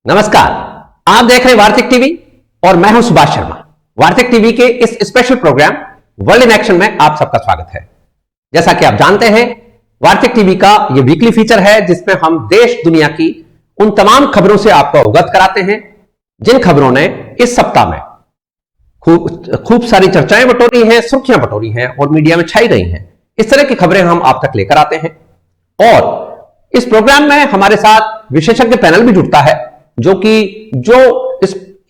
नमस्कार, आप देख रहे हैं वार्तिक टीवी और मैं हूं सुभाष शर्मा। वार्तिक टीवी के इस special program world in action में आप सबका स्वागत है। जैसा कि आप जानते हैं, वार्तिक टीवी का यह वीकली फीचर है जिसमें हम देश दुनिया की उन तमाम खबरों से आपको अवगत कराते हैं जिन खबरों ने इस सप्ताह में खूब सारी चर्चाएं बटोरी हैं, सुर्खियां बटोरी हैं और मीडिया में छाई रही हैं। इस तरह की खबरें हम आप तक लेकर आते हैं और इस प्रोग्राम में हमारे साथ विशेषज्ञ पैनल भी जुड़ता है जो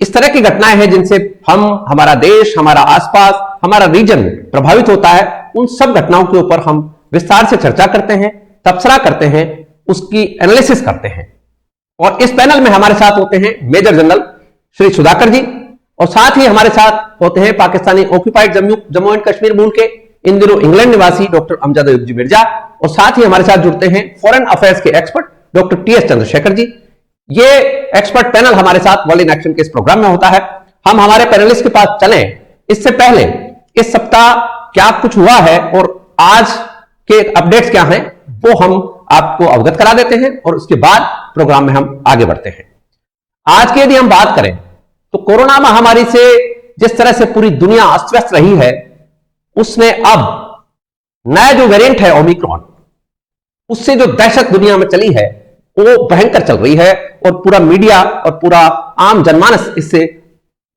इस तरह की घटनाएं हैं जिनसे हमारा देश, हमारा आसपास, हमारा रीजन प्रभावित होता है। उन सब घटनाओं के ऊपर हम विस्तार से चर्चा करते हैं, तबसरा करते हैं, उसकी एनालिसिस करते हैं। और इस पैनल में हमारे साथ होते हैं मेजर जनरल श्री सुधाकर जी और साथ ही हमारे साथ होते हैं पाकिस्तानी ऑक्यूपाइड जम्मू एंड कश्मीर मूल के इन दिनों इंग्लैंड निवासी डॉक्टर अमजद अयूब जी मिर्जा और साथ ही हमारे साथ जुड़ते हैं फॉरेन अफेयर्स के expert doctor TS Chandrashekhar ji. ये एक्सपर्ट पैनल हमारे साथ वर्ल्ड इन एक्शन के इस प्रोग्राम में होता है। हम हमारे पैनलिस्ट के पास चलें इससे पहले इस सप्ताह क्या कुछ हुआ है और आज के अपडेट्स क्या हैं वो हम आपको अवगत करा देते हैं और उसके बाद प्रोग्राम में हम आगे बढ़ते हैं। आज की यदि हम बात करें तो कोरोना महामारी से जिस तरह से पूरी दुनिया अस्त व्यस्त रही है, उसने अब नया जो वेरिएंट है ओमिक्रॉन, उससे जो दहशत दुनिया में चली है वो भयंकर चल रही है और पूरा मीडिया और पूरा आम जनमानस इससे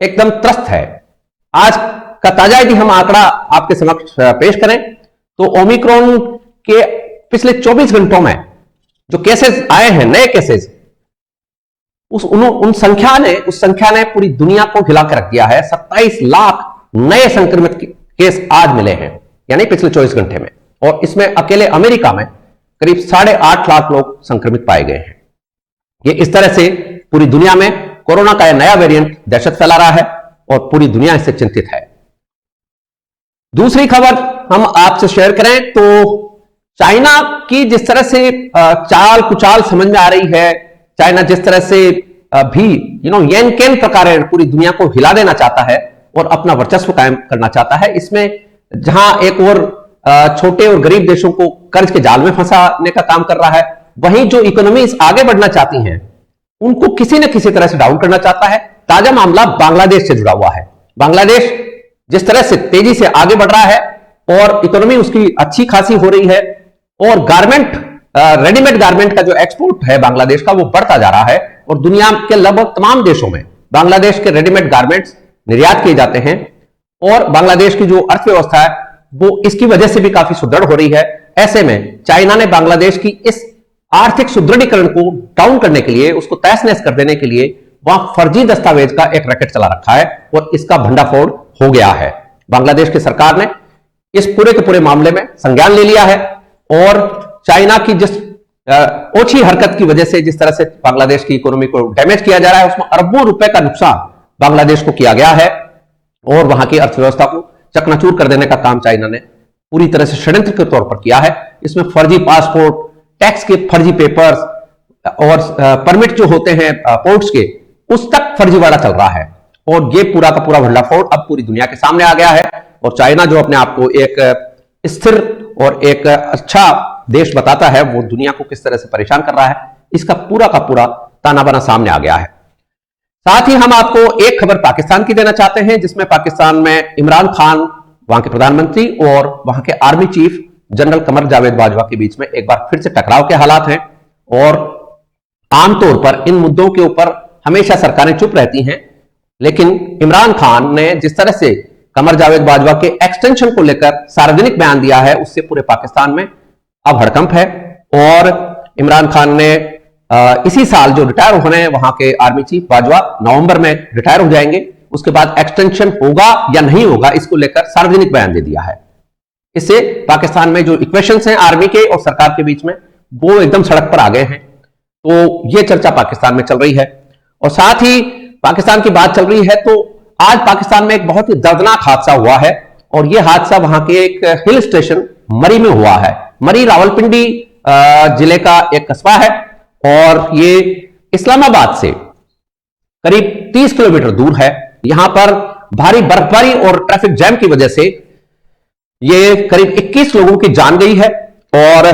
एकदम त्रस्त है। आज का ताजा यदि हम आंकड़ा आपके समक्ष पेश करें तो ओमिक्रॉन के पिछले 24 घंटों में जो केसेस आए हैं, नए केसेस, उस संख्या ने पूरी दुनिया को हिला कर रख दिया है। 27 लाख नए संक्रमित केस आज मिले हैं, यानी पिछले 24 घंटे में। और इसमें अकेले अमेरिका में करीब 8.5 लाख लोग संक्रमित पाए गए हैं। ये इस तरह से पूरी दुनिया में कोरोना का यह नया वेरिएंट दहशत फैला रहा है और पूरी दुनिया इससे चिंतित है। दूसरी खबर हम आपसे शेयर करें तो चाइना की जिस तरह से चाल कुचाल समझ में आ रही है, चाइना जिस तरह से भी येन केन प्रकार पूरी दुनिया को हिला देना चाहता है और अपना वर्चस्व कायम करना चाहता है। इसमें जहां एक और छोटे और गरीब देशों को कर्ज के जाल में फंसाने का काम कर रहा है, वहीं जो इकोनॉमीज आगे बढ़ना चाहती हैं उनको किसी न किसी तरह से डाउन करना चाहता है। ताजा मामला बांग्लादेश से जुड़ा हुआ है। बांग्लादेश जिस तरह से तेजी से आगे बढ़ रहा है और इकोनॉमी उसकी अच्छी खासी हो रही है और गारमेंट, रेडीमेड गारमेंट का जो एक्सपोर्ट है बांग्लादेश का, वो बढ़ता जा रहा है और दुनिया के लगभग तमाम देशों में बांग्लादेश के रेडीमेड गारमेंट्स निर्यात किए जाते हैं और बांग्लादेश की जो अर्थव्यवस्था है वो इसकी वजह से भी काफी सुदृढ़ हो रही है। ऐसे में चाइना ने बांग्लादेश की इस आर्थिक सुदृढ़ीकरण को डाउन करने के लिए, उसको तहस नहस कर देने के लिए वहां फर्जी दस्तावेज का एक रैकेट चला रखा है और इसका भंडाफोड़ हो गया है। बांग्लादेश की सरकार ने इस पूरे के पूरे मामले में संज्ञान ले लिया है और चाइना की जिस ओछी हरकत की वजह से जिस तरह से बांग्लादेश की इकोनॉमी को डैमेज किया जा रहा है, उसमें अरबों रुपए का नुकसान बांग्लादेश को किया गया है और वहां की अर्थव्यवस्था को चकनाचूर कर देने का काम चाइना ने पूरी तरह से षड्यंत्र के तौर पर किया है। इसमें फर्जी पासपोर्ट, टैक्स के फर्जी पेपर्स और परमिट जो होते हैं पोर्ट्स के, उस तक फर्जीवाड़ा चल रहा है और ये पूरा का पूरा भंडाफोड़ अब पूरी दुनिया के सामने आ गया है। और चाइना जो अपने आप को एक स्थिर और एक अच्छा देश बताता है, वो दुनिया को किस तरह से परेशान कर रहा है, इसका पूरा का पूरा ताना बाना सामने आ गया है। साथ ही हम आपको एक खबर पाकिस्तान की देना चाहते हैं जिसमें पाकिस्तान में इमरान खान, वहां के प्रधानमंत्री और वहां के army chief general Qamar Javed Bajwa के बीच में एक बार फिर से टकराव के हालात हैं और आमतौर पर इन मुद्दों के ऊपर हमेशा सरकारें चुप रहती हैं, लेकिन इमरान खान ने जिस तरह से कमर जावेद बाजवा के एक्सटेंशन को लेकर सार्वजनिक बयान दिया है, उससे पूरे पाकिस्तान में अब हड़कंप है। और इमरान खान ने इसी साल जो रिटायर होने हैं वहां के आर्मी चीफ बाजवा, नवंबर में रिटायर हो जाएंगे, उसके बाद एक्सटेंशन होगा या नहीं होगा इसको लेकर सार्वजनिक बयान दे दिया है। इससे पाकिस्तान में जो इक्वेशंस हैं आर्मी के और सरकार के बीच में, वो एकदम सड़क पर आ गए हैं। तो ये चर्चा पाकिस्तान में चल रही है और साथ ही पाकिस्तान की बात चल रही है तो आज पाकिस्तान में एक बहुत ही दर्दनाक हादसा हुआ है और यह हादसा वहां के एक हिल स्टेशन मरी में हुआ है। मरी रावलपिंडी जिले का एक कस्बा है और ये इस्लामाबाद से करीब 30 किलोमीटर दूर है। यहां पर भारी बर्फबारी और ट्रैफिक जैम की वजह से ये करीब 21 लोगों की जान गई है और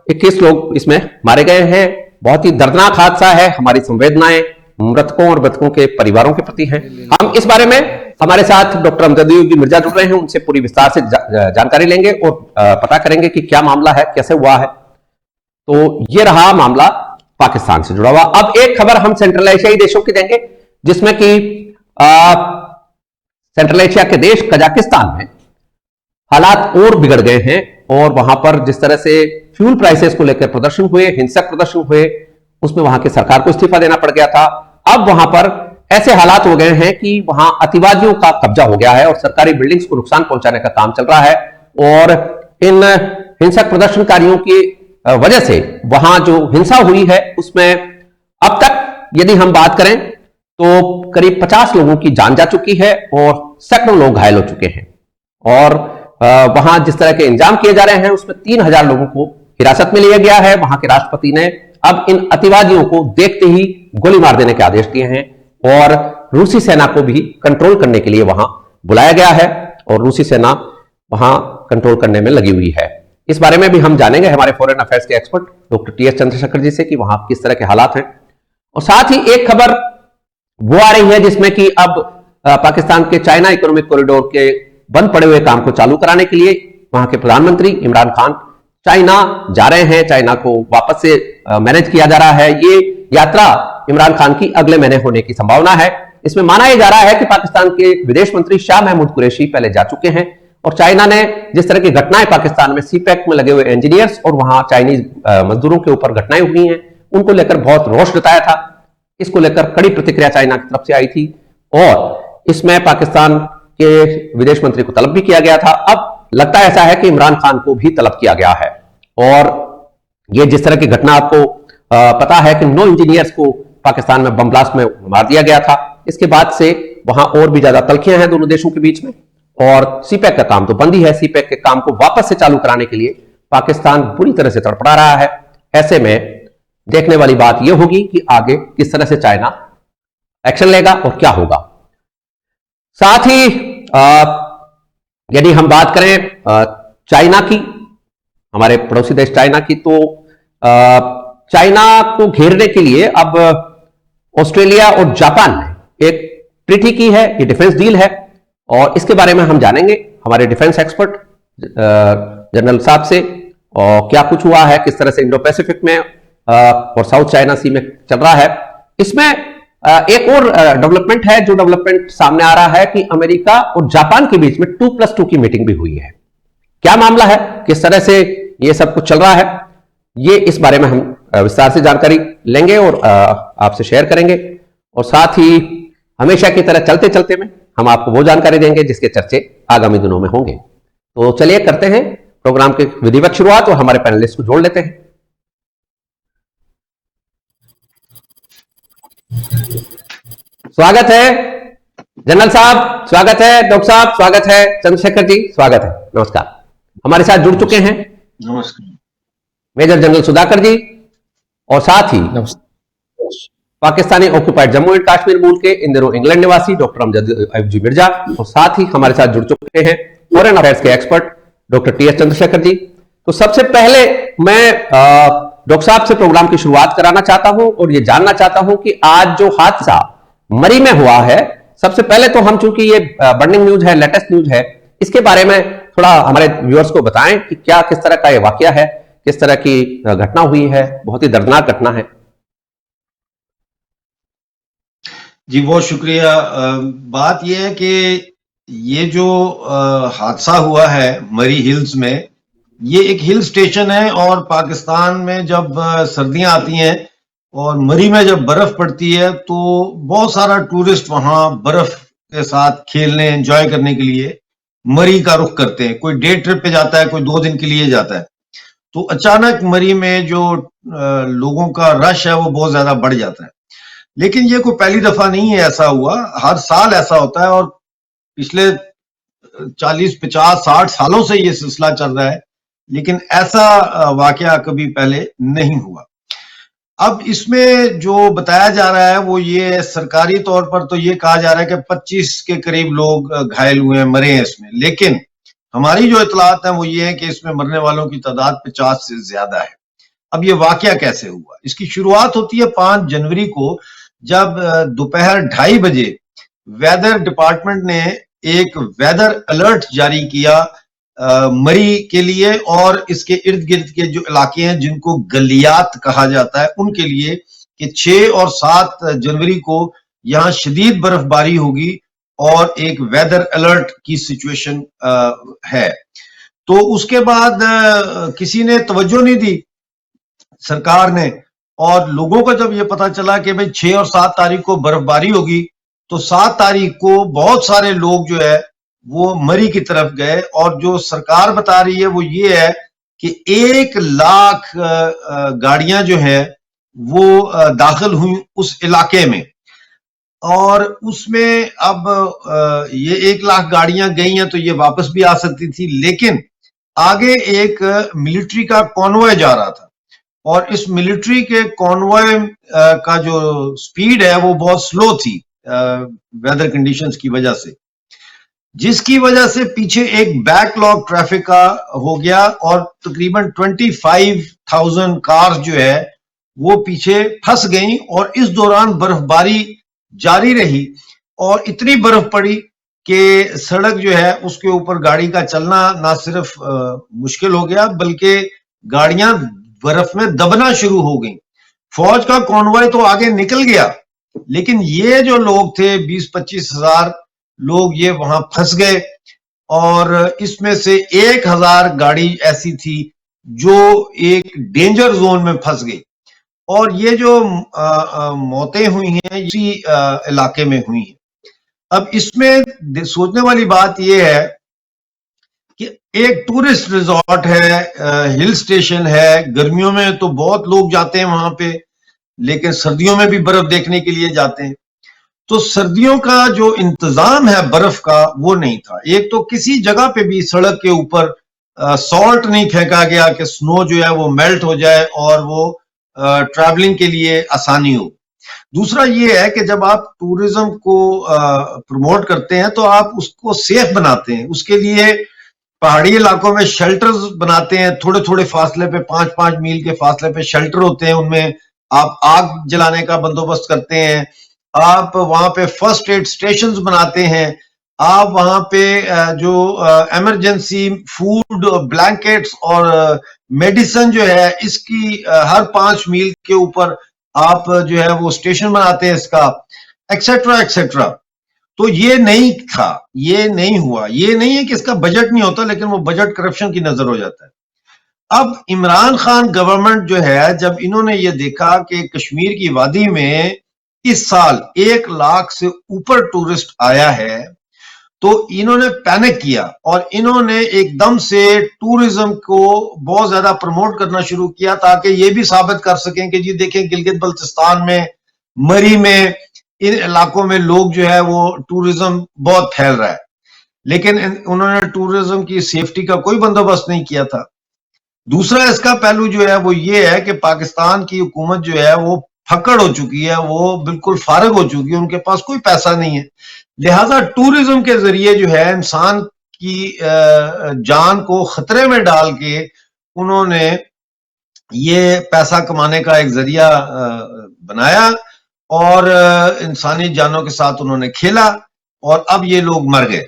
21 लोग इसमें मारे गए हैं। बहुत ही दर्दनाक हादसा है। हमारी संवेदनाएं मृतकों और मृतकों के परिवारों के प्रति हैं। हम इस बारे में हमारे साथ डॉक्टर अमजद मिर्जा जुड़ रहे हैं, उनसे पूरी विस्तार से जानकारी लेंगे और पता करेंगे कि क्या मामला है, कैसे हुआ है। तो ये रहा मामला पाकिस्तान से जुड़ा हुआ। अब एक खबर हम सेंट्रल एशियाई देशों की देंगे, जिसमें कि सेंट्रल एशिया के देश कजाकिस्तान में हालात और बिगड़ गए हैं और वहां पर जिस तरह से फ्यूल प्राइसेस को लेकर प्रदर्शन हुए, हिंसक प्रदर्शन हुए, उसमें वहां की सरकार को इस्तीफा देना पड़ गया था। अब वहां पर ऐसे हालात हो गए हैं कि वहां अतिवादियों का कब्जा हो गया है और सरकारी बिल्डिंग्स को नुकसान पहुंचाने का काम चल रहा है। और इन हिंसक प्रदर्शनकारियों की वजह से वहां जो हिंसा हुई है उसमें अब तक यदि हम बात करें तो करीब 50 लोगों की जान जा चुकी है और सैकड़ों लोग घायल हो चुके हैं। और वहां जिस तरह के इंतजाम किए जा रहे हैं उसमें 3000 लोगों को हिरासत में लिया गया है। वहां के राष्ट्रपति ने अब इन अतिवादियों को देखते ही गोली मार देने के आदेश दिए हैं और रूसी सेना को भी कंट्रोल करने के लिए वहां बुलाया गया है और रूसी सेना वहां कंट्रोल करने में लगी हुई है। इस बारे में भी हम जानेंगे हमारे फॉरेन अफेयर्स के expert doctor T S Chandrashekhar ji से कि वहां किस तरह के हालात हैं। और साथ ही एक खबर वो आ रही है जिसमें कि अब पाकिस्तान के चाइना इकोनॉमिक कॉरिडोर के बंद पड़े हुए काम को चालू कराने के लिए वहां के प्रधानमंत्री इमरान खान चाइना जा रहे हैं। चाइना को वापस से मैनेज किया जा रहा है। ये यात्रा इमरान खान की अगले महीने होने की संभावना है। इसमें माना यह जा रहा है कि पाकिस्तान के विदेश मंत्री शाह महमूद कुरैशी पहले जा चुके हैं और चाइना ने जिस तरह की घटनाएं पाकिस्तान में सीपैक में लगे हुए इंजीनियर्स और वहां चाइनीज मजदूरों के ऊपर घटनाएं हुई हैं, उनको लेकर बहुत रोष जताया था। इसको लेकर कड़ी प्रतिक्रिया चाइना की तरफ से आई थी और इसमें पाकिस्तान के विदेश मंत्री को तलब भी किया गया था। अब लगता ऐसा है कि इमरान खान को भी तलब किया गया है। और यह जिस तरह की घटना आपको पता है कि 9 इंजीनियर्स को पाकिस्तान में बम ब्लास्ट में मार दिया गया था। इसके बाद से वहां और भी ज्यादा तल्खियां हैं दोनों देशों के बीच में और सीपैक का काम तो बंद ही है। सीपैक के काम को वापस से चालू कराने के लिए पाकिस्तान बुरी तरह से तड़पड़ा रहा है। ऐसे में देखने वाली बात यह होगी कि आगे किस तरह से चाइना एक्शन लेगा और क्या होगा। साथ ही यदि हम बात करें चाइना की, हमारे पड़ोसी देश चाइना की, तो चाइना को घेरने के लिए अब ऑस्ट्रेलिया और जापान ने एक ट्रीटी की है। ये डिफेंस डील है और इसके बारे में हम जानेंगे हमारे डिफेंस एक्सपर्ट जनरल साहब से और क्या कुछ हुआ है, किस तरह से इंडो पैसिफिक में और साउथ चाइना सी में चल रहा है। इसमें एक और डेवलपमेंट है, जो डेवलपमेंट सामने आ रहा है कि अमेरिका और जापान के बीच में 2+2 की मीटिंग भी हुई है। क्या मामला है, किस तरह से ये सब कुछ चल रहा है, ये इस बारे में हम विस्तार से जानकारी लेंगे और आपसे शेयर करेंगे। और साथ ही हमेशा की तरह चलते चलते में हम आपको वो जानकारी देंगे जिसके चर्चे आगामी दिनों में होंगे। तो चलिए करते हैं प्रोग्राम की विधिवत शुरुआत और हमारे पैनलिस्ट को जोड़ लेते हैं। स्वागत है जनरल साहब, स्वागत है डॉक्टर साहब, स्वागत है चंद्रशेखर जी, स्वागत है, नमस्कार। हमारे साथ जुड़ चुके हैं नमस्कार मेजर जनरल सुधाकर जी और साथ ही पाकिस्तानी ऑक्युपाइड जम्मू एंड कश्मीर मूल के इन दिनों इंग्लैंड निवासी डॉक्टर अमजद मिर्जा और साथ ही हमारे साथ जुड़ चुके हैं फॉरेन अफेयर्स के expert doctor T S Chandrashekhar ji. तो सबसे पहले मैं डॉक्टर साहब से प्रोग्राम की शुरुआत कराना चाहता हूं और यह जानना चाहता हूं कि आज जो हादसा मरी में हुआ है, सबसे पहले तो हम चूंकि ये बर्निंग न्यूज है, लेटेस्ट न्यूज है, इसके बारे में थोड़ा हमारे व्यूअर्स को बताएं कि क्या किस तरह का ये वाकया है, किस तरह की घटना हुई है। बहुत ही दर्दनाक घटना है। जी, बहुत शुक्रिया। बात यह है कि ये जो हादसा हुआ है मरी हिल्स में, ये एक हिल स्टेशन है और पाकिस्तान में जब सर्दियां आती हैं और मरी में जब बर्फ पड़ती है तो बहुत सारा टूरिस्ट वहां बर्फ के साथ खेलने, एंजॉय करने के लिए मरी का रुख करते हैं। कोई डे ट्रिप पे जाता है, कोई 2 दिन के लिए जाता है। तो अचानक मरी में जो लोगों का रश है वो बहुत ज्यादा बढ़ जाता है। लेकिन ये कोई पहली दफा नहीं है ऐसा हुआ, हर साल ऐसा होता है और पिछले 40, 50, 60 सालों से ये सिलसिला चल रहा है, लेकिन ऐसा वाकया कभी पहले नहीं हुआ। अब इसमें जो बताया जा रहा है वो ये सरकारी तौर पर तो ये कहा जा रहा है कि 25 के करीब लोग घायल हुए हैं, मरे हैं इसमें, लेकिन हमारी जो इतलात है वो ये है कि इसमें मरने वालों की तादाद 50 से ज्यादा है। अब ये वाकया कैसे हुआ? इसकी शुरुआत होती है 5 जनवरी को, जब दोपहर 2:30 बजे वेदर डिपार्टमेंट ने एक वेदर अलर्ट जारी किया मरी के लिए और इसके इर्द गिर्द के जो इलाके हैं जिनको गलियात कहा जाता है उनके लिए, कि 6 और 7 जनवरी को यहाँ शदीद बर्फबारी होगी और एक वेदर अलर्ट की सिचुएशन है। तो उसके बाद किसी ने तवज्जो नहीं दी सरकार ने, और लोगों को जब ये पता चला कि भाई 6 और 7 तारीख को बर्फबारी होगी, तो 7 तारीख को बहुत सारे लोग जो है वो मरी की तरफ गए। और जो सरकार बता रही है वो ये है कि 1 लाख गाड़ियां जो है वो दाखिल हुई उस इलाके में, और उसमें अब ये 1 लाख गाड़ियां गई हैं तो ये वापस भी आ सकती थी, लेकिन आगे एक मिलिट्री का कॉन्वॉय जा रहा था और इस मिलिट्री के कॉन्वॉय का जो स्पीड है वो बहुत स्लो थी वेदर कंडीशंस की वजह से, जिसकी वजह से पीछे एक बैकलॉग ट्रैफिक का हो गया और तकरीबन 25,000 कार्स जो है वो पीछे फंस गई। और इस दौरान बर्फबारी जारी रही और इतनी बर्फ पड़ी कि सड़क जो है उसके ऊपर गाड़ी का चलना ना सिर्फ मुश्किल हो गया बल्कि गाड़ियां बर्फ में दबना शुरू हो गई। फौज का कॉन्वॉय तो आगे निकल गया, लेकिन ये जो लोग थे 20-25 हजार लोग ये वहां फंस गए, और इसमें से 1,000 गाड़ी ऐसी थी जो एक डेंजर जोन में फंस गई। और ये जो मौतें हुई हैं इसी इलाके में हुई हैं। अब इसमें सोचने वाली बात यह है कि एक टूरिस्ट रिजॉर्ट है, हिल स्टेशन है, गर्मियों में तो बहुत लोग जाते हैं वहां पे, लेकिन सर्दियों में भी बर्फ देखने के लिए जाते हैं। तो सर्दियों का जो इंतजाम है बर्फ का वो नहीं था। एक तो किसी जगह पे भी सड़क के ऊपर सॉल्ट नहीं फेंका गया कि स्नो जो है वो मेल्ट हो जाए और वो ट्रैवलिंग के लिए आसानी हो। दूसरा ये है कि जब आप टूरिज्म को प्रमोट करते हैं तो आप उसको सेफ बनाते हैं, उसके लिए पहाड़ी इलाकों में शेल्टर्स बनाते हैं, थोड़े थोड़े फासले पे 5-5 मील के फासले पे शेल्टर होते हैं, उनमें आप आग जलाने का बंदोबस्त करते हैं, आप वहां पे फर्स्ट एड स्टेशंस बनाते हैं, आप वहां पे जो इमरजेंसी फूड ब्लैंकेट्स और मेडिसिन जो है इसकी हर 5 मील के ऊपर आप जो है वो स्टेशन बनाते हैं इसका, एक्सेट्रा एक्सेट्रा। तो ये नहीं था, ये नहीं हुआ। ये नहीं है कि इसका बजट नहीं होता, लेकिन वो बजट करप्शन की नजर हो जाता है। अब इमरान खान गवर्नमेंट जो है, जब इन्होंने ये देखा कि कश्मीर की वादी में इस साल 1 लाख से ऊपर टूरिस्ट आया है, तो इन्होंने पैनिक किया और इन्होंने एकदम से टूरिज्म को बहुत ज्यादा प्रमोट करना शुरू किया ताकि ये भी साबित कर सकें कि जी देखें गिलगित बल्तिस्तान में, मरी में, इन इलाकों में लोग जो है वो टूरिज्म बहुत फैल रहा है। लेकिन उन्होंने टूरिज्म की सेफ्टी का कोई बंदोबस्त नहीं किया था। दूसरा इसका पहलू जो है वो ये है कि पाकिस्तान की हुकूमत जो है वो फकड़ हो चुकी है, वो बिल्कुल फारग हो चुकी है, उनके पास कोई पैसा नहीं है। लिहाजा टूरिज्म के जरिए जो है इंसान की जान को खतरे में डाल के उन्होंने ये पैसा कमाने का एक जरिया बनाया और इंसानी जानों के साथ उन्होंने खेला और अब ये लोग मर गए।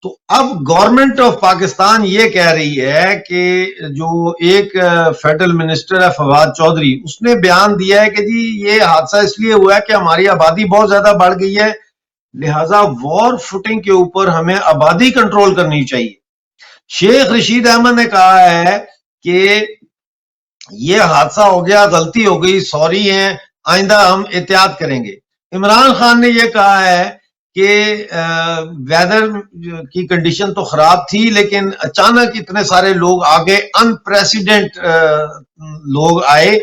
तो अब गवर्नमेंट ऑफ पाकिस्तान ये कह रही है कि जो एक फेडरल मिनिस्टर है फवाद चौधरी, उसने बयान दिया है कि जी ये हादसा इसलिए हुआ है कि हमारी आबादी बहुत ज्यादा बढ़ गई है, लिहाजा वॉर फुटिंग के ऊपर हमें आबादी कंट्रोल करनी चाहिए। शेख रशीद अहमद ने कहा है कि ये हादसा हो गया, गलती हो गई, सॉरी है, आइंदा हम एहतियात करेंगे। इमरान खान ने यह कहा है कि वेदर की कंडीशन तो खराब थी, लेकिन अचानक इतने सारे लोग आ गए, अनप्रेसिडेंट लोग आए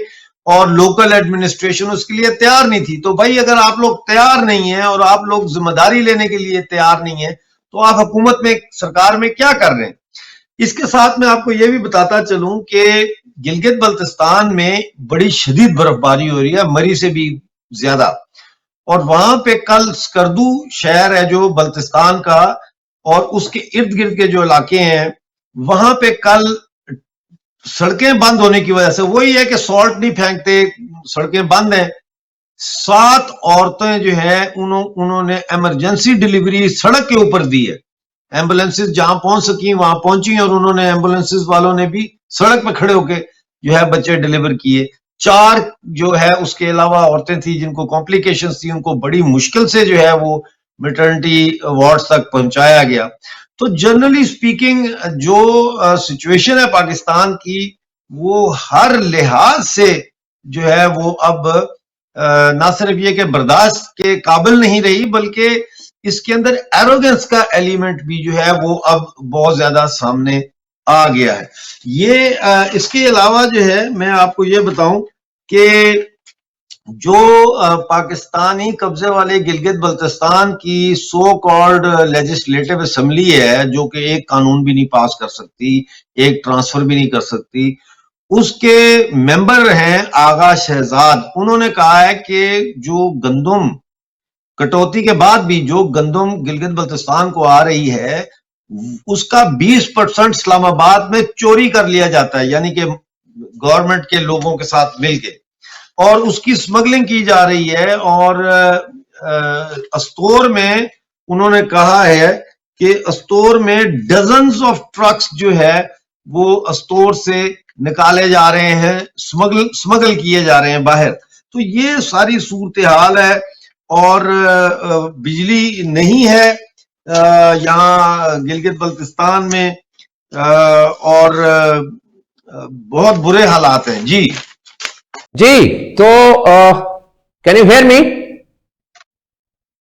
और लोकल एडमिनिस्ट्रेशन उसके लिए तैयार नहीं थी। तो भाई अगर आप लोग तैयार नहीं है और आप लोग जिम्मेदारी लेने के लिए तैयार नहीं है तो आप हुकूमत में, सरकार में क्या कर रहे हैं। इसके साथ मैं आपको यह भी बताता चलूं कि गिलगित बल्तिस्तान में बड़ी शदीद बर्फबारी हो रही है, मरी से भी ज्यादा, और वहां पे कल स्कर्दू शहर है जो बल्तिस्तान का और उसके इर्द गिर्द के जो इलाके हैं वहां पे कल सड़कें बंद होने की वजह से, वही है कि सॉल्ट नहीं फेंकते, सड़कें बंद हैं, 7 औरतें जो है उन्होंने इमरजेंसी डिलीवरी सड़क के ऊपर दी है। एम्बुलेंसेस जहां पहुंच सकी वहां पहुंची और उन्होंने एम्बुलेंसेस वालों ने भी सड़क पे खड़े होके जो है बच्चे डिलीवर किए। 4 जो है उसके अलावा औरतें थी जिनको कॉम्प्लिकेशंस थी, उनको बड़ी मुश्किल से जो है वो मैटरनिटी वार्ड्स तक पहुंचाया गया। तो जनरली स्पीकिंग जो सिचुएशन है पाकिस्तान की, वो हर लिहाज से जो है वो अब ना सिर्फ ये कि बर्दाश्त के काबिल नहीं रही, बल्कि इसके अंदर एरोगेंस का एलिमेंट भी जो है वो अब बहुत ज्यादा सामने आ गया है। ये इसके अलावा जो है मैं आपको ये बताऊं कि जो पाकिस्तानी कब्जे वाले गिलगित बल्तिस्तान की सो कॉल्ड लेजिस्लेटिव असेंबली है, जो कि एक कानून भी नहीं पास कर सकती, एक ट्रांसफर भी नहीं कर सकती, उसके मेंबर हैं आगा शहजाद। उन्होंने कहा है कि जो गंदम कटौती के बाद भी जो गंदम गिलगित बल्तिस्तान को आ रही है, उसका 20% इस्लामाबाद में चोरी कर लिया जाता है, यानी कि गवर्नमेंट के लोगों के साथ मिलके, और उसकी स्मगलिंग की जा रही है। और अस्तोर में उन्होंने कहा है कि अस्तोर में डजन्स ऑफ ट्रक्स जो है वो अस्तोर से निकाले जा रहे हैं, स्मगल किए जा रहे हैं बाहर। तो ये सारी सूरत हाल है। और बिजली नहीं है यहाँ गिलगित बल्तिस्तान में, और बहुत बुरे हालात हैं जी। जी, तो can you hear me?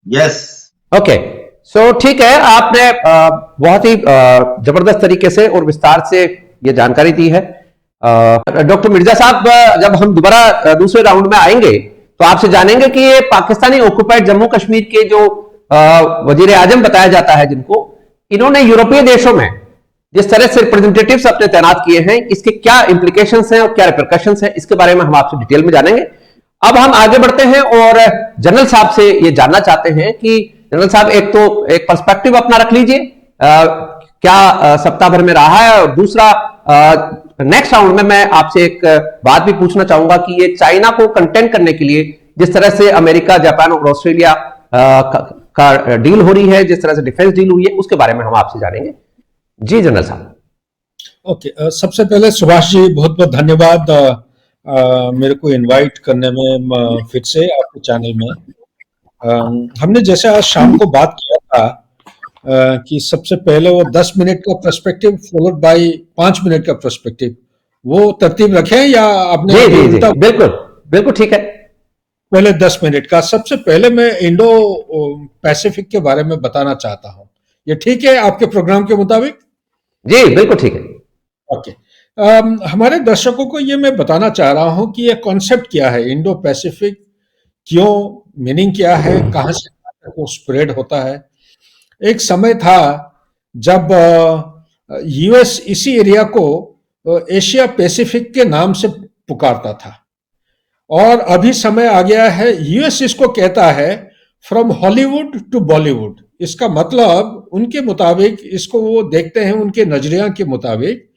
Yes. Okay, so ठीक है, आपने बहुत ही जबरदस्त तरीके से और विस्तार से ये जानकारी दी है। डॉक्टर मिर्जा साहब, जब हम दोबारा दूसरे राउंड में आएंगे तो आपसे जानेंगे कि ये पाकिस्तानी ऑक्युपाइड जम्मू कश्मीर के जो वजीर आजम बताया जाता है, जिनको इन्होंने यूरोपीय देशों में जिस तरह से रिप्रेजेंटेटिव्स अपने तैनात किए हैं, इसके क्या इंप्लीकेशंस हैं और क्या रिपरकशंस हैं, इसके बारे में हम आपसे डिटेल में जानेंगे। अब हम आगे बढ़ते हैं और जनरल साहब से ये जानना चाहते हैं कि जनरल साहब, एक तो एक पर्सपेक्टिव अपना रख लीजिए, क्या सप्ताह भर में रहा है, और दूसरा नेक्स्ट राउंड में मैं आपसे एक बात भी पूछना चाहूंगा कि ये चाइना को कंटेंट करने के लिए जिस तरह से अमेरिका, जापान और ऑस्ट्रेलिया का डील हो रही है, जिस तरह से डिफेंस डील हुई है, उसके बारे में हम आपसे जानेंगे। जी जनरल साहब। ओके, सबसे पहले सुभाष जी बहुत बहुत धन्यवाद मेरे को इनवाइट करने में फिर से आपके चैनल में। हमने जैसे आज शाम को बात किया था कि सबसे पहले वो 10 मिनट का पर्सपेक्टिव फॉलोड बाय 5 मिनट का पर्सपेक्टिव, वो तरतीब रखें या आपने? जी जी जी, बिल्कुल बिल्कुल ठीक है। पहले 10 मिनट का। सबसे पहले मैं इंडो पैसिफिक के बारे में बताना चाहता हूं। ये ठीक है आपके प्रोग्राम के मुताबिक? जी बिल्कुल ठीक है। ओके, हमारे दर्शकों को ये मैं बताना चाह रहा हूं कि ये कॉन्सेप्ट क्या है इंडो पैसिफिक, क्यों, मीनिंग क्या है, कहां से वो स्प्रेड होता है। एक समय था जब यूएस इसी एरिया को एशिया पैसिफिक के नाम से पुकारता था, और अभी समय आ गया है यूएस इसको कहता है फ्रॉम हॉलीवुड टू बॉलीवुड। इसका मतलब उनके मुताबिक इसको वो देखते हैं, उनके नजरिया के मुताबिक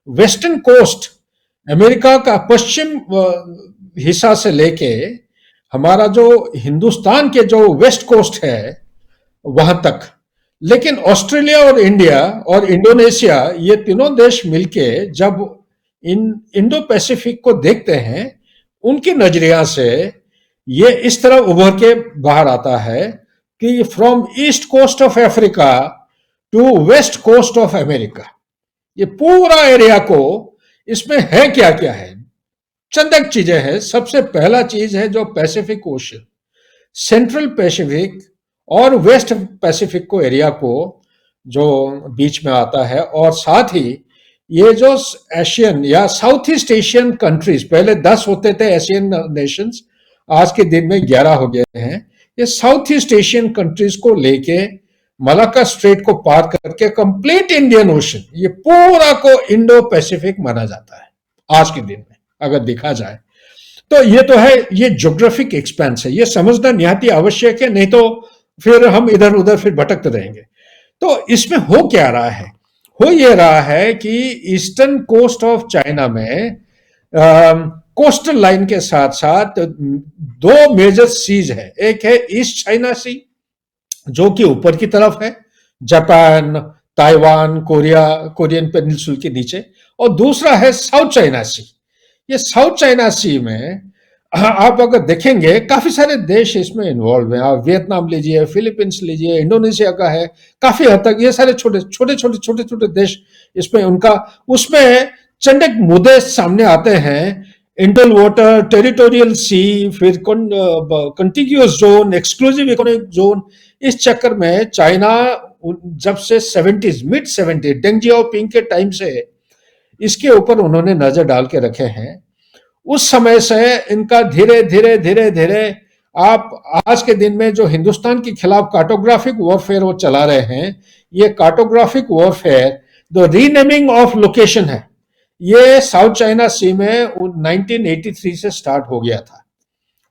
वेस्टर्न कोस्ट, अमेरिका का पश्चिम हिस्सा से लेके हमारा जो हिंदुस्तान के जो वेस्ट कोस्ट है वहां तक। लेकिन ऑस्ट्रेलिया और इंडिया और इंडोनेशिया, ये तीनों देश मिलके जब इन इंडो पैसिफिक को देखते हैं, उनके नजरिया से ये इस तरह उभर के बाहर आता है कि from east coast of Africa to west coast of America, ये पूरा एरिया को, इसमें है क्या क्या है, चंद एक चीजें हैं। सबसे पहला चीज है जो पैसिफिक ओशन, सेंट्रल पैसिफिक और वेस्ट पैसिफिक को एरिया को जो बीच में आता है, और साथ ही ये जो एशियन या साउथ ईस्ट एशियन कंट्रीज, पहले 10 होते थे एशियन नेशंस, आज के दिन में 11 हो गए हैं, ये साउथ ईस्ट एशियन कंट्रीज को लेके मलाक्का स्ट्रेट को पार करके कंप्लीट इंडियन ओशन, ये पूरा को इंडो पैसिफिक माना जाता है आज के दिन में अगर देखा जाए तो। ये तो है, ये ज्योग्राफिक एक्सपेंस है, ये समझना निहाती आवश्यक है, नहीं तो फिर हम इधर उधर फिर भटकते रहेंगे। तो इसमें हो क्या रहा है? हो ये रहा है कि ईस्टर्न कोस्ट ऑफ चाइना में कोस्टल लाइन के साथ साथ दो मेजर सीज है। एक है ईस्ट चाइना सी, जो कि ऊपर की तरफ है, जापान, ताइवान, कोरिया, कोरियन पेनिनसुल के नीचे, और दूसरा है साउथ चाइना सी। ये साउथ चाइना सी में आप अगर देखेंगे काफी सारे देश इसमें इन्वॉल्व हैं। आप वियतनाम लीजिए, फिलीपींस लीजिए, इंडोनेशिया का है, काफी हद तक ये सारे छोटे छोटे छोटे छोटे छोटे देश इसमें उनका, उसमें चंद एक मुद्दे सामने आते हैं। इंटल वाटर, टेरिटोरियल सी, फिर कंटिग्यूअस जोन, एक्सक्लूसिव इकोनॉमिक जोन। इस चक्कर में चाइना जब से 70s, मिड 70 डेंग जियाओपिंग के टाइम से इसके ऊपर उन्होंने नजर डाल के रखे हैं। उस समय से इनका धीरे धीरे धीरे धीरे, आप आज के दिन में जो हिंदुस्तान के खिलाफ कार्टोग्राफिक वॉरफेयर वो चला रहे हैं, ये कार्टोग्राफिक वॉरफेयर जो रीनेमिंग ऑफ लोकेशन है, ये साउथ चाइना सी में 1983 से स्टार्ट हो गया था।